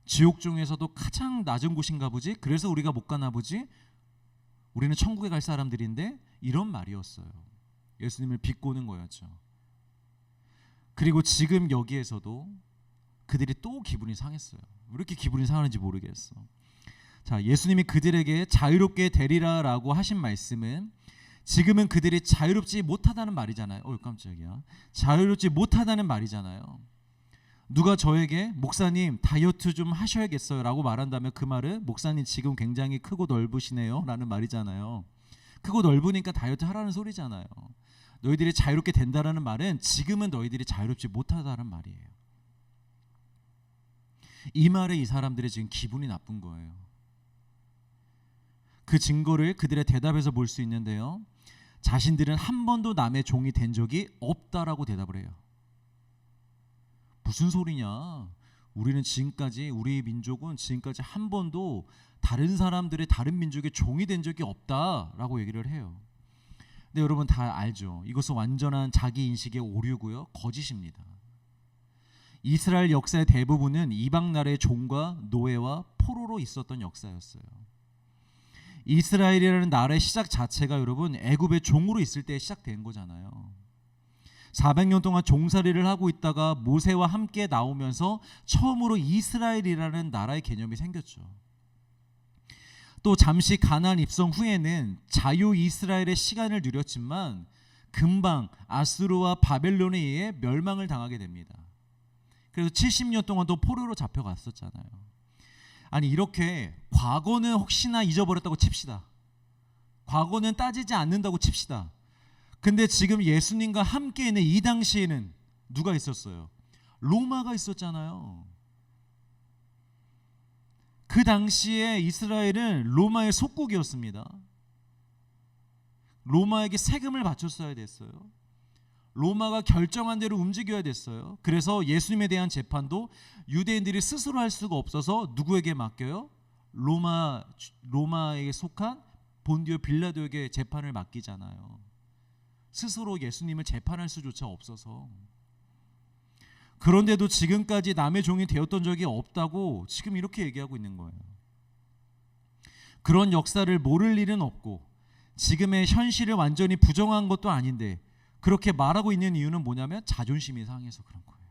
S1: 지옥 중에서도 가장 낮은 곳인가 보지? 그래서 우리가 못 가나 보지? 우리는 천국에 갈 사람들인데, 이런 말이었어요. 예수님을 비꼬는 거였죠. 그리고 지금 여기에서도 그들이 또 기분이 상했어요. 왜 이렇게 기분이 상하는지 모르겠어. 자, 예수님이 그들에게 자유롭게 되리라라고 하신 말씀은 지금은 그들이 자유롭지 못하다는 말이잖아요. 깜짝이야. 자유롭지 못하다는 말이잖아요. 누가 저에게 목사님 다이어트 좀 하셔야겠어요 라고 말한다면 그 말은 목사님 지금 굉장히 크고 넓으시네요 라는 말이잖아요. 크고 넓으니까 다이어트 하라는 소리잖아요. 너희들이 자유롭게 된다라는 말은 지금은 너희들이 자유롭지 못하다는 말이에요. 이 말에 이 사람들이 지금 기분이 나쁜 거예요. 그 증거를 그들의 대답에서 볼 수 있는데요. 자신들은 한 번도 남의 종이 된 적이 없다라고 대답을 해요. 무슨 소리냐? 우리 민족은 지금까지 한 번도 다른 사람들의 다른 민족의 종이 된 적이 없다라고 얘기를 해요. 근데 여러분 다 알죠. 이것은 완전한 자기 인식의 오류고요. 거짓입니다. 이스라엘 역사의 대부분은 이방 나라의 종과 노예와 포로로 있었던 역사였어요. 이스라엘이라는 나라의 시작 자체가 여러분 애굽의 종으로 있을 때 시작된 거잖아요. 400년 동안 종살이를 하고 있다가 모세와 함께 나오면서 처음으로 이스라엘이라는 나라의 개념이 생겼죠. 또 잠시 가나안 입성 후에는 자유 이스라엘의 시간을 누렸지만 금방 아수르와 바벨론에 의해 멸망을 당하게 됩니다. 그래서 70년 동안 또 포로로 잡혀갔었잖아요. 아니 이렇게 과거는 혹시나 잊어버렸다고 칩시다. 과거는 따지지 않는다고 칩시다. 근데 지금 예수님과 함께 있는 이 당시에는 누가 있었어요? 로마가 있었잖아요. 그 당시에 이스라엘은 로마의 속국이었습니다. 로마에게 세금을 바쳤어야 됐어요. 로마가 결정한 대로 움직여야 됐어요. 그래서 예수님에 대한 재판도 유대인들이 스스로 할 수가 없어서 누구에게 맡겨요? 로마에 속한 본디오 빌라도에게 재판을 맡기잖아요. 스스로 예수님을 재판할 수조차 없어서. 그런데도 지금까지 남의 종이 되었던 적이 없다고 지금 이렇게 얘기하고 있는 거예요. 그런 역사를 모를 일은 없고 지금의 현실을 완전히 부정한 것도 아닌데 그렇게 말하고 있는 이유는 뭐냐면 자존심이 상해서 그런 거예요.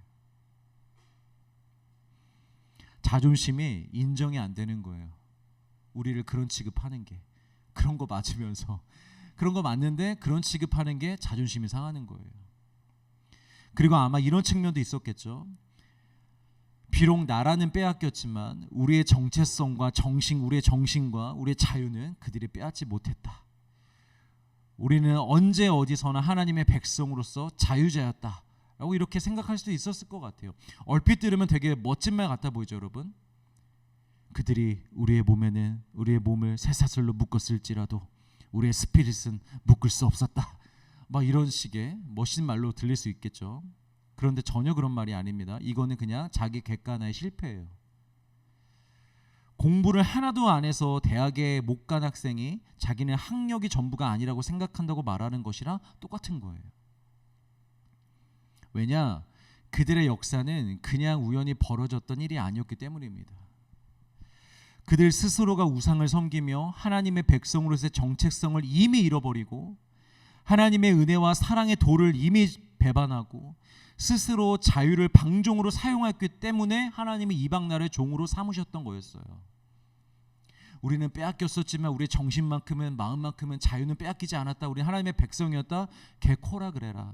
S1: 자존심이 인정이 안 되는 거예요. 우리를 그런 취급하는 게. 그런 거 맞으면서 그런 거 맞는데 그런 취급하는 게 자존심이 상하는 거예요. 그리고 아마 이런 측면도 있었겠죠. 비록 나라는 빼앗겼지만 우리의 정체성과 우리의 정신과 우리의 자유는 그들이 빼앗지 못했다. 우리는 언제 어디서나 하나님의 백성으로서 자유자였다 라고 이렇게 생각할 수도 있었을 것 같아요. 얼핏 들으면 되게 멋진 말 같아 보이죠 여러분. 그들이 우리의 몸을 쇠사슬로 묶었을지라도 우리의 스피릿은 묶을 수 없었다. 막 이런 식의 멋진 말로 들릴 수 있겠죠. 그런데 전혀 그런 말이 아닙니다. 이거는 그냥 자기 객관화의 실패예요. 공부를 하나도 안 해서 대학에 못 간 학생이 자기는 학력이 전부가 아니라고 생각한다고 말하는 것이랑 똑같은 거예요. 왜냐? 그들의 역사는 그냥 우연히 벌어졌던 일이 아니었기 때문입니다. 그들 스스로가 우상을 섬기며 하나님의 백성으로서의 정체성을 이미 잃어버리고 하나님의 은혜와 사랑의 도를 이미 배반하고 스스로 자유를 방종으로 사용했기 때문에 하나님이 이방 나라의 종으로 삼으셨던 거였어요. 우리는 빼앗겼었지만 우리의 정신만큼은 마음만큼은 자유는 빼앗기지 않았다. 우리 하나님의 백성이었다. 개코라 그래라.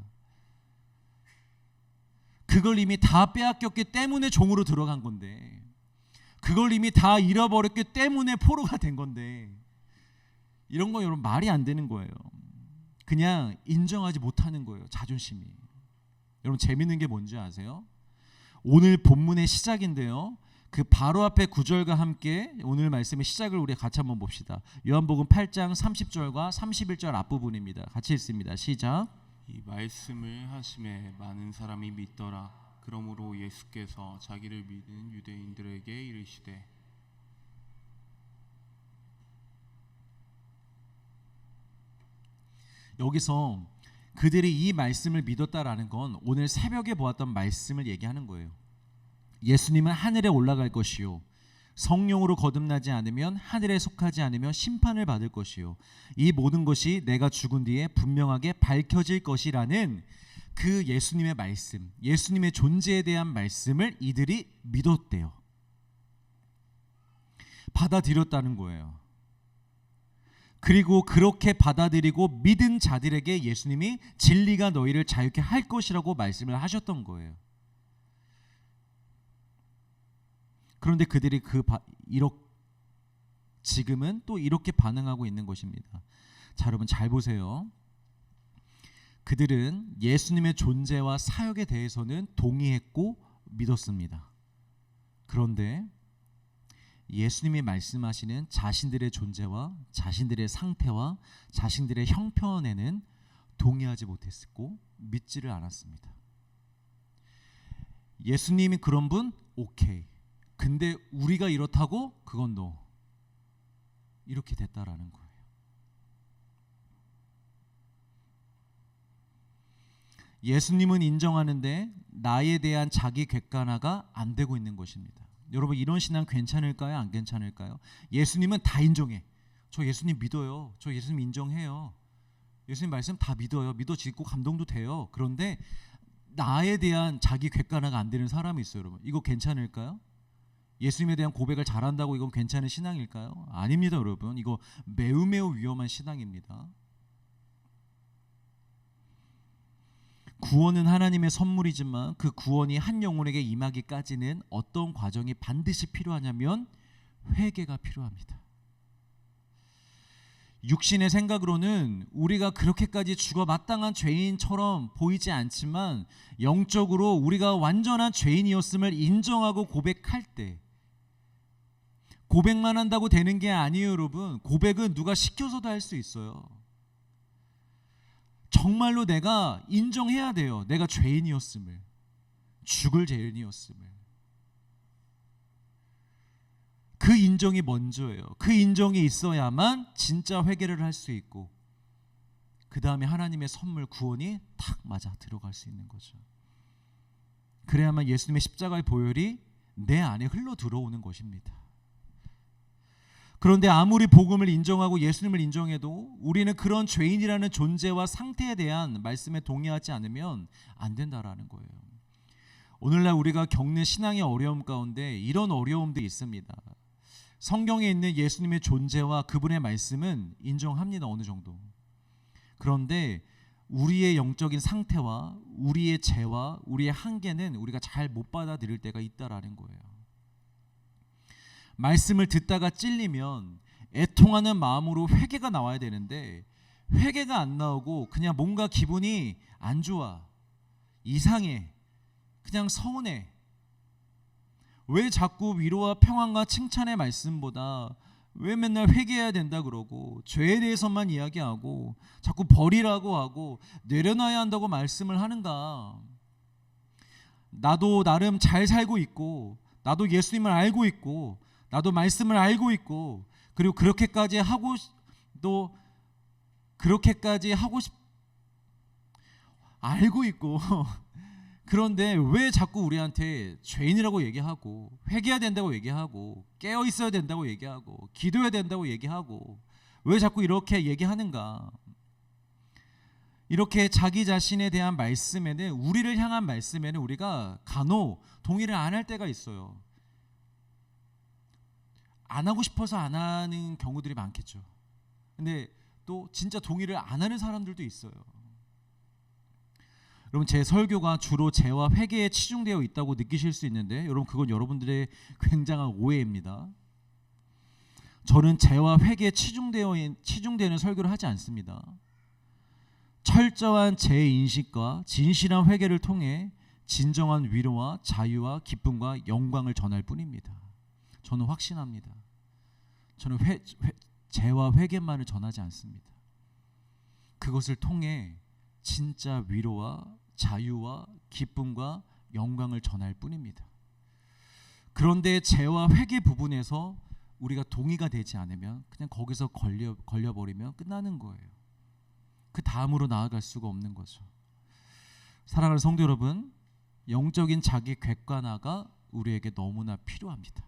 S1: 그걸 이미 다 빼앗겼기 때문에 종으로 들어간 건데, 그걸 이미 다 잃어버렸기 때문에 포로가 된 건데, 이런 거 여러분 말이 안 되는 거예요. 그냥 인정하지 못하는 거예요. 자존심이. 여러분 재밌는 게 뭔지 아세요? 오늘 본문의 시작인데요, 그 바로 앞에 구절과 함께 오늘 말씀의 시작을 우리 같이 한번 봅시다. 요한복음 8장 30절과 31절 앞부분입니다. 같이 읽습니다. 시작.
S2: 이 말씀을 하심에 많은 사람이 믿더라. 그러므로 예수께서 자기를 믿은 유대인들에게 이르시되,
S1: 여기서 그들이 이 말씀을 믿었다라는 건 오늘 새벽에 보았던 말씀을 얘기하는 거예요. 예수님은 하늘에 올라갈 것이요, 성령으로 거듭나지 않으면 하늘에 속하지 않으면 심판을 받을 것이요, 이 모든 것이 내가 죽은 뒤에 분명하게 밝혀질 것이라는 그 예수님의 말씀, 예수님의 존재에 대한 말씀을 이들이 믿었대요. 받아들였다는 거예요. 그리고 그렇게 받아들이고 믿은 자들에게 예수님이 진리가 너희를 자유케 할 것이라고 말씀을 하셨던 거예요. 그런데 그들이 지금은 또 이렇게 반응하고 있는 것입니다. 자, 여러분 잘 보세요. 그들은 예수님의 존재와 사역에 대해서는 동의했고 믿었습니다. 그런데 예수님이 말씀하시는 자신들의 존재와 자신들의 상태와 자신들의 형편에는 동의하지 못했고 믿지를 않았습니다. 예수님이 그런 분? 오케이. 근데 우리가 이렇다고? 그건 너. 이렇게 됐다라는 거예요. 예수님은 인정하는데 나에 대한 자기 객관화가 안 되고 있는 것입니다. 여러분 이런 신앙 괜찮을까요? 안 괜찮을까요? 예수님은 다 인정해. 저 예수님 믿어요. 저 예수님 인정해요. 예수님 말씀 다 믿어요. 믿어지고 감동도 돼요. 그런데 나에 대한 자기 객관화가 안 되는 사람이 있어요. 여러분 이거 괜찮을까요? 예수님에 대한 고백을 잘한다고 이건 괜찮은 신앙일까요? 아닙니다. 여러분 이거 매우 위험한 신앙입니다. 구원은 하나님의 선물이지만 그 구원이 한 영혼에게 임하기까지는 어떤 과정이 반드시 필요하냐면 회개가 필요합니다. 육신의 생각으로는 우리가 그렇게까지 죽어 마땅한 죄인처럼 보이지 않지만 영적으로 우리가 완전한 죄인이었음을 인정하고 고백할 때, 고백만 한다고 되는 게 아니에요. 여러분 고백은 누가 시켜서도 할 수 있어요. 정말로 내가 인정해야 돼요. 내가 죄인이었음을, 죽을 죄인이었음을. 그 인정이 먼저예요. 그 인정이 있어야만 진짜 회개를 할 수 있고 그 다음에 하나님의 선물 구원이 탁 맞아 들어갈 수 있는 거죠. 그래야만 예수님의 십자가의 보혈이 내 안에 흘러 들어오는 것입니다. 그런데 아무리 복음을 인정하고 예수님을 인정해도 우리는 그런 죄인이라는 존재와 상태에 대한 말씀에 동의하지 않으면 안 된다라는 거예요. 오늘날 우리가 겪는 신앙의 어려움 가운데 이런 어려움들이 있습니다. 성경에 있는 예수님의 존재와 그분의 말씀은 인정합니다. 어느 정도. 그런데 우리의 영적인 상태와 우리의 죄와 우리의 한계는 우리가 잘 못 받아들일 때가 있다라는 거예요. 말씀을 듣다가 찔리면 애통하는 마음으로 회개가 나와야 되는데 회개가 안 나오고 그냥 뭔가 기분이 안 좋아, 이상해, 그냥 서운해. 왜 자꾸 위로와 평안과 칭찬의 말씀보다 왜 맨날 회개해야 된다 그러고 죄에 대해서만 이야기하고 자꾸 버리라고 하고 내려놔야 한다고 말씀을 하는가? 나도 나름 잘 살고 있고 나도 예수님을 알고 있고 나도 말씀을 알고 있고 그리고 그렇게까지 하고 알고 있고 그런데 왜 자꾸 우리한테 죄인이라고 얘기하고 회개해야 된다고 얘기하고 깨어 있어야 된다고 얘기하고 기도해야 된다고 얘기하고 왜 자꾸 이렇게 얘기하는가? 이렇게 자기 자신에 대한 말씀에는 우리를 향한 말씀에는 우리가 간혹 동의를 안 할 때가 있어요. 안 하고 싶어서 안 하는 경우들이 많겠죠. 근데 또 진짜 동의를 안 하는 사람들도 있어요. 여러분 제 설교가 주로 죄와 회개에 치중되어 있다고 느끼실 수 있는데 여러분 그건 여러분들의 굉장한 오해입니다. 저는 죄와 회개에 치중되는 설교를 하지 않습니다. 철저한 죄인식과 진실한 회개를 통해 진정한 위로와 자유와 기쁨과 영광을 전할 뿐입니다. 저는 확신합니다. 저는 죄와 회개만을 전하지 않습니다. 그것을 통해 진짜 위로와 자유와 기쁨과 영광을 전할 뿐입니다. 그런데 죄와 회개 부분에서 우리가 동의가 되지 않으면 그냥 거기서 걸려버리면 끝나는 거예요. 그 다음으로 나아갈 수가 없는 거죠. 사랑하는 성도 여러분, 영적인 자기 객관화가 우리에게 너무나 필요합니다.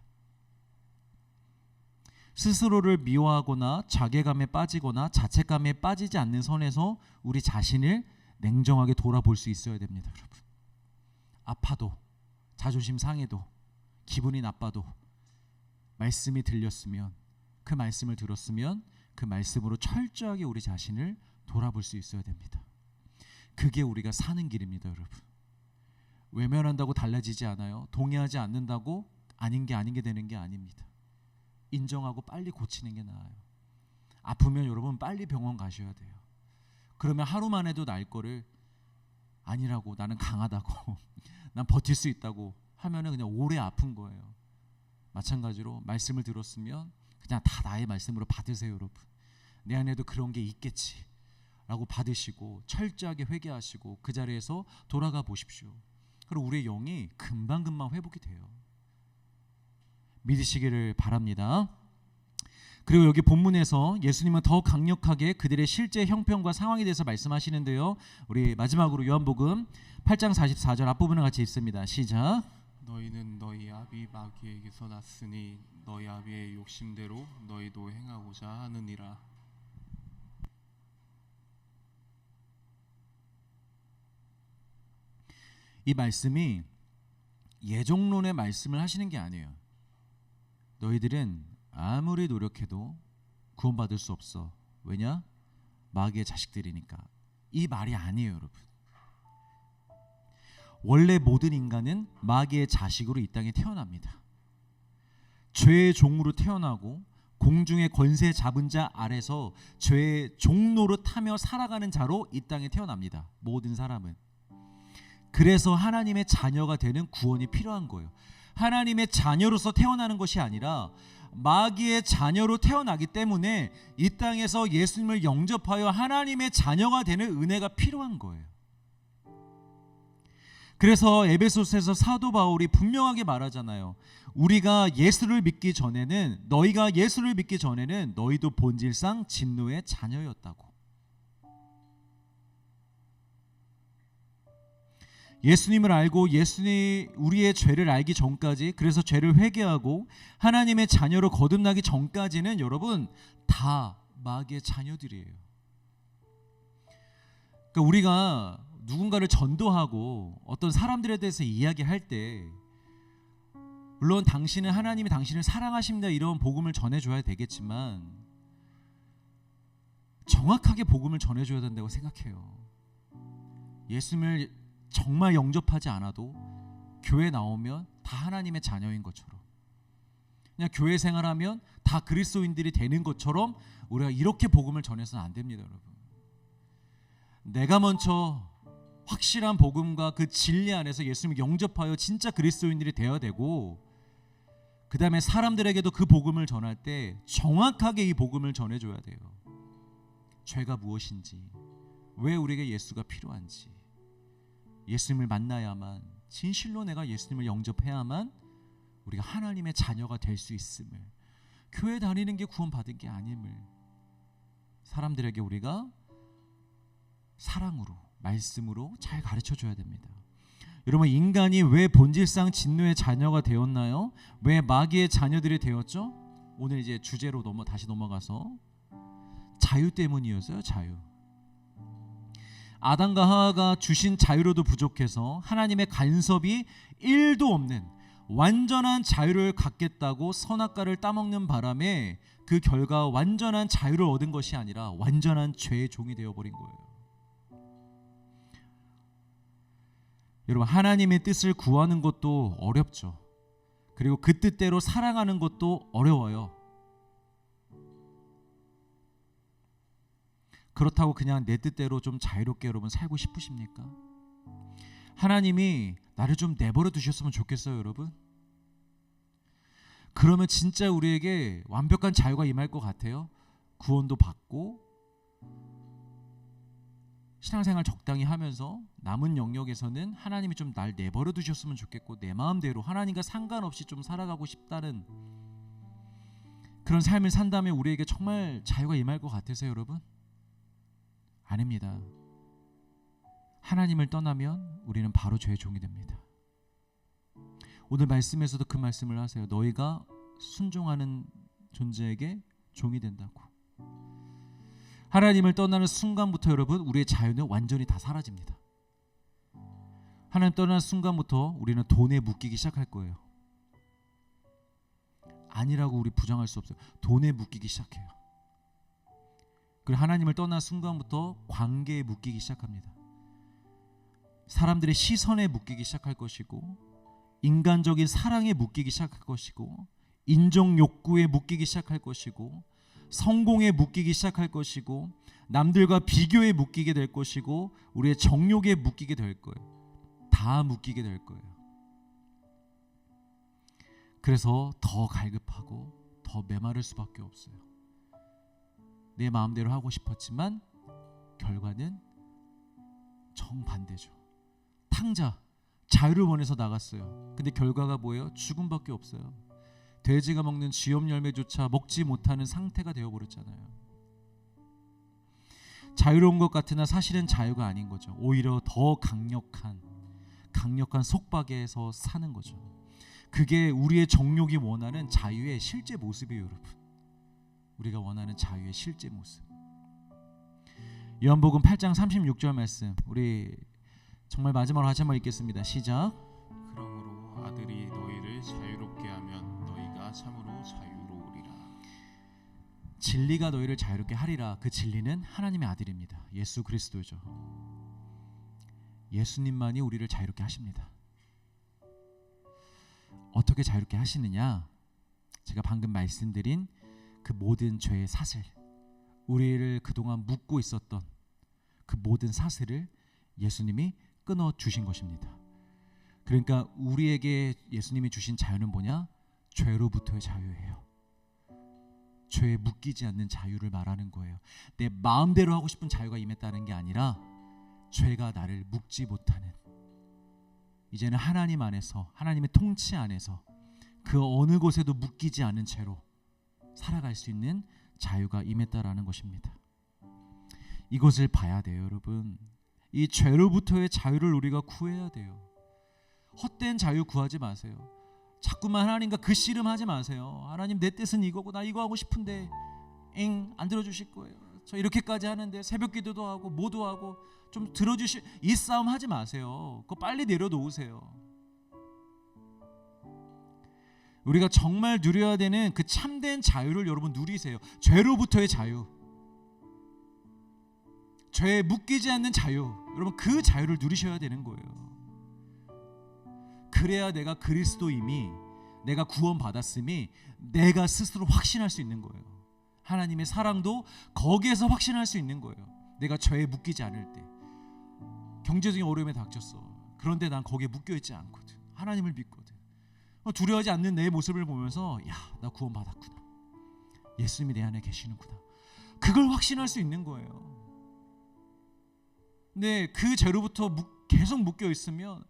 S1: 스스로를 미워하거나 자괴감에 빠지거나 자책감에 빠지지 않는 선에서 우리 자신을 냉정하게 돌아볼 수 있어야 됩니다. 여러분, 아파도 자존심 상해도 기분이 나빠도 말씀이 들렸으면 그 말씀을 들었으면 그 말씀으로 철저하게 우리 자신을 돌아볼 수 있어야 됩니다. 그게 우리가 사는 길입니다. 여러분, 외면한다고 달라지지 않아요. 동의하지 않는다고 아닌 게 되는 게 아닙니다. 인정하고 빨리 고치는 게 나아요. 아프면 여러분 빨리 병원 가셔야 돼요. 그러면 하루만 해도 날 거를 아니라고, 나는 강하다고 난 버틸 수 있다고 하면은 그냥 오래 아픈 거예요. 마찬가지로 말씀을 들었으면 그냥 다 나의 말씀으로 받으세요. 여러분, 내 안에도 그런 게 있겠지 라고 받으시고 철저하게 회개하시고 그 자리에서 돌아가 보십시오. 그럼 우리의 영이 금방금방 회복이 돼요. 믿으시기를 바랍니다. 그리고 여기 본문에서 예수님은 더 강력하게 그들의 실제 형편과 상황에 대해서 말씀하시는데요. 우리 마지막으로 요한복음 8장 44절 앞부분을 같이 읽습니다. 시작.
S2: 너희는 너희 아비 마귀에게서 났으니 너희 아비의 욕심대로 너희도 행하고자 하느니라.
S1: 이 말씀이 예종론의 말씀을 하시는 게 아니에요. 너희들은 아무리 노력해도 구원받을 수 없어. 왜냐? 마귀의 자식들이니까. 이 말이 아니에요, 여러분. 원래 모든 인간은 마귀의 자식으로 이 땅에 태어납니다. 죄의 종으로 태어나고 공중의 권세 잡은 자 아래서 죄의 종로로 타며 살아가는 자로 이 땅에 태어납니다. 모든 사람은. 그래서 하나님의 자녀가 되는 구원이 필요한 거예요. 하나님의 자녀로서 태어나는 것이 아니라 마귀의 자녀로 태어나기 때문에 이 땅에서 예수님을 영접하여 하나님의 자녀가 되는 은혜가 필요한 거예요. 그래서 에베소서에서 사도 바울이 분명하게 말하잖아요. 너희가 예수를 믿기 전에는 너희도 본질상 진노의 자녀였다고. 예수님을 알고 우리의 죄를 알기 전까지, 그래서 죄를 회개하고 하나님의 자녀로 거듭나기 전까지는 여러분 다 마귀의 자녀들이에요. 그러니까 우리가 누군가를 전도하고 어떤 사람들에 대해서 이야기할 때 물론 하나님이 당신을 사랑하십니다 이런 복음을 전해줘야 되겠지만 정확하게 복음을 전해줘야 된다고 생각해요. 예수님을 정말 영접하지 않아도 교회 나오면 다 하나님의 자녀인 것처럼, 그냥 교회 생활하면 다 그리스도인들이 되는 것처럼 우리가 이렇게 복음을 전해서는 안 됩니다. 여러분, 내가 먼저 확실한 복음과 그 진리 안에서 예수님을 영접하여 진짜 그리스도인들이 되어야 되고, 그 다음에 사람들에게도 그 복음을 전할 때 정확하게 이 복음을 전해줘야 돼요. 죄가 무엇인지, 왜 우리에게 예수가 필요한지, 예수님을 만나야만, 진실로 내가 예수님을 영접해야만 우리가 하나님의 자녀가 될 수 있음을, 교회 다니는 게 구원받은 게 아님을 사람들에게 우리가 사랑으로, 말씀으로 잘 가르쳐줘야 됩니다. 여러분, 인간이 왜 본질상 진노의 자녀가 되었나요? 왜 마귀의 자녀들이 되었죠? 오늘 이제 주제로 다시 넘어가서 자유 때문이었어요. 자유. 아담과 하와가 주신 자유로도 부족해서 하나님의 간섭이 1도 없는 완전한 자유를 갖겠다고 선악과를 따먹는 바람에 그 결과 완전한 자유를 얻은 것이 아니라 완전한 죄의 종이 되어버린 거예요. 여러분, 하나님의 뜻을 구하는 것도 어렵죠. 그리고 그 뜻대로 사랑하는 것도 어려워요. 그렇다고 그냥 내 뜻대로 좀 자유롭게 여러분 살고 싶으십니까? 하나님이 나를 좀 내버려 두셨으면 좋겠어요, 여러분. 그러면 진짜 우리에게 완벽한 자유가 임할 것 같아요. 구원도 받고 신앙생활 적당히 하면서 남은 영역에서는 하나님이 좀 날 내버려 두셨으면 좋겠고 내 마음대로 하나님과 상관없이 좀 살아가고 싶다는 그런 삶을 산다면 우리에게 정말 자유가 임할 것 같으세요, 여러분? 아닙니다. 하나님을 떠나면 우리는 바로 죄의 종이 됩니다. 오늘 말씀에서도 그 말씀을 하세요. 너희가 순종하는 존재에게 종이 된다고. 하나님을 떠나는 순간부터 여러분 우리의 자유는 완전히 다 사라집니다. 하나님 떠나는 순간부터 우리는 돈에 묶이기 시작할 거예요. 아니라고 우리 부정할 수 없어요. 돈에 묶이기 시작해요. 그리고 하나님을 떠난 순간부터 관계에 묶이기 시작합니다. 사람들의 시선에 묶이기 시작할 것이고, 인간적인 사랑에 묶이기 시작할 것이고, 인정 욕구에 묶이기 시작할 것이고, 성공에 묶이기 시작할 것이고, 남들과 비교에 묶이게 될 것이고, 우리의 정욕에 묶이게 될 거예요. 다 묶이게 될 거예요. 그래서 더 갈급하고 더 메마를 수밖에 없어요. 내 마음대로 하고 싶었지만 결과는 정반대죠. 탕자, 자유를 원해서 나갔어요. 근데 결과가 뭐예요? 죽음밖에 없어요. 돼지가 먹는 쥐염 열매조차 먹지 못하는 상태가 되어버렸잖아요. 자유로운 것 같으나 사실은 자유가 아닌 거죠. 오히려 더 강력한 속박에서 사는 거죠. 그게 우리의 정욕이 원하는 자유의 실제 모습이에요, 여러분. 우리가 원하는 자유의 실제 모습. 요한복음 8장 36절 말씀, 우리 정말 마지막으로 다시 한번 읽겠습니다. 시작.
S2: 그러므로 아들이 너희를 자유롭게 하면 너희가 참으로 자유로우리라.
S1: 진리가 너희를 자유롭게 하리라. 그 진리는 하나님의 아들입니다. 예수 그리스도죠. 예수님만이 우리를 자유롭게 하십니다. 어떻게 자유롭게 하시느냐? 제가 방금 말씀드린 그 모든 죄의 사슬, 우리를 그동안 묶고 있었던 그 모든 사슬을 예수님이 끊어주신 것입니다. 그러니까 우리에게 예수님이 주신 자유는 뭐냐? 죄로부터의 자유예요. 죄에 묶이지 않는 자유를 말하는 거예요. 내 마음대로 하고 싶은 자유가 임했다는 게 아니라 죄가 나를 묶지 못하는, 이제는 하나님 안에서, 하나님의 통치 안에서 그 어느 곳에도 묶이지 않은 채로 살아갈 수 있는 자유가 임했다라는 것입니다. 이것을 봐야 돼요, 여러분. 이 죄로부터의 자유를 우리가 구해야 돼요. 헛된 자유 구하지 마세요. 자꾸만 하나님과 그 씨름하지 마세요. 하나님, 내 뜻은 이거고 나 이거 하고 싶은데 안 들어주실 거예요. 저 이렇게까지 하는데 새벽 기도도 하고 뭐도 하고 좀 들어주실, 이 싸움 하지 마세요. 그거 빨리 내려놓으세요. 우리가 정말 누려야 되는 그 참된 자유를 여러분 누리세요. 죄로부터의 자유, 죄에 묶이지 않는 자유, 여러분 그 자유를 누리셔야 되는 거예요. 그래야 내가 그리스도임이, 내가 구원받았음이 내가 스스로 확신할 수 있는 거예요. 하나님의 사랑도 거기에서 확신할 수 있는 거예요. 내가 죄에 묶이지 않을 때, 경제적인 어려움에 닥쳤어. 그런데 난 거기에 묶여있지 않거든. 하나님을 믿거든. 두려워하지 않는 내 모습을 보면서 야, 나 구원받았구나. 예수님이 내 안에 계시는구나. 그걸 확신할 수 있는 거예요. 근데 그 죄로부터 계속 묶여 있으면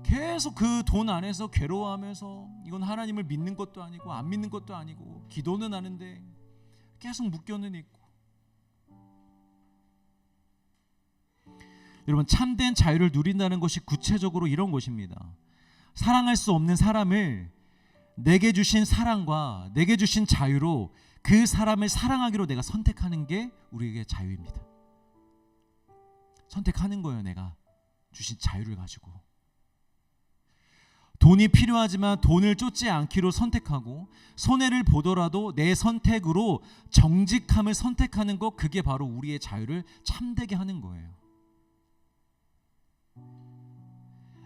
S1: 계속 그 돈 안에서 괴로워하면서 이건 하나님을 믿는 것도 아니고 안 믿는 것도 아니고 기도는 하는데 계속 묶여는 있고. 여러분, 참된 자유를 누린다는 것이 구체적으로 이런 것입니다. 사랑할 수 없는 사람을 내게 주신 사랑과 내게 주신 자유로 그 사람을 사랑하기로 내가 선택하는 게 우리에게 자유입니다. 선택하는 거예요. 내가 주신 자유를 가지고. 돈이 필요하지만 돈을 쫓지 않기로 선택하고 손해를 보더라도 내 선택으로 정직함을 선택하는 것, 그게 바로 우리의 자유를 참되게 하는 거예요.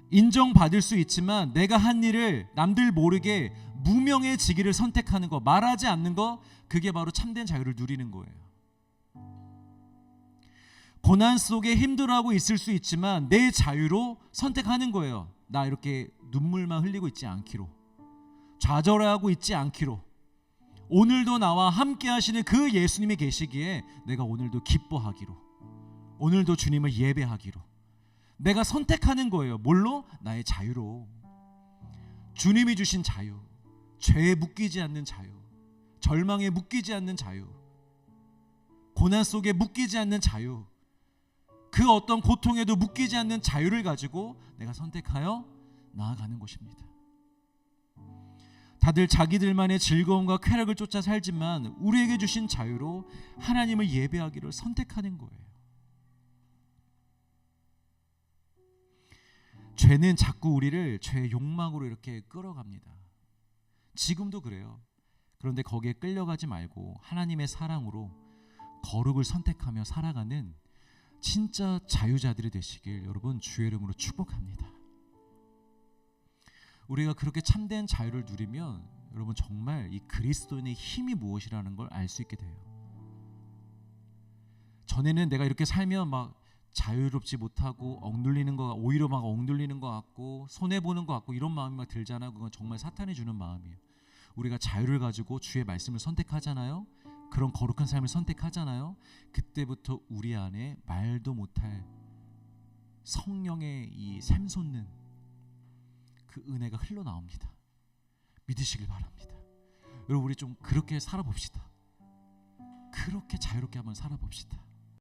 S1: 인정받을 수 있지만 내가 한 일을 남들 모르게 무명해지기를 선택하는 것, 말하지 않는 것, 그게 바로 참된 자유를 누리는 거예요. 고난 속에 힘들어하고 있을 수 있지만 내 자유로 선택하는 거예요. 나 이렇게 눈물만 흘리고 있지 않기로, 좌절하고 있지 않기로, 오늘도 나와 함께 하시는 그 예수님이 계시기에 내가 오늘도 기뻐하기로, 오늘도 주님을 예배하기로 내가 선택하는 거예요. 뭘로? 나의 자유로. 주님이 주신 자유, 죄에 묶이지 않는 자유, 절망에 묶이지 않는 자유, 고난 속에 묶이지 않는 자유, 그 어떤 고통에도 묶이지 않는 자유를 가지고 내가 선택하여 나아가는 것입니다. 다들 자기들만의 즐거움과 쾌락을 쫓아 살지만 우리에게 주신 자유로 하나님을 예배하기를 선택하는 거예요. 죄는 자꾸 우리를 죄의 욕망으로 이렇게 끌어갑니다. 지금도 그래요. 그런데 거기에 끌려가지 말고 하나님의 사랑으로 거룩을 선택하며 살아가는 진짜 자유자들이 되시길 여러분 주의 이름으로 축복합니다. 우리가 그렇게 참된 자유를 누리면 여러분 정말 이 그리스도인의 힘이 무엇이라는 걸 알 수 있게 돼요. 전에는 내가 이렇게 살면 막 자유롭지 못하고 억눌리는 거, 오히려 막 억눌리는 것 같고 손해 보는 것 같고 이런 마음이 막 들잖아요. 그건 정말 사탄이 주는 마음이에요. 우리가 자유를 가지고 주의 말씀을 선택하잖아요. 그런 거룩한 삶을 선택하잖아요. 그때부터 우리 안에 말도 못할 성령의 이 샘솟는 그 은혜가 흘러나옵니다. 믿으시길 바랍니다. 여러분, 우리 좀 그렇게 살아봅시다. 그렇게 자유롭게 한번 살아봅시다.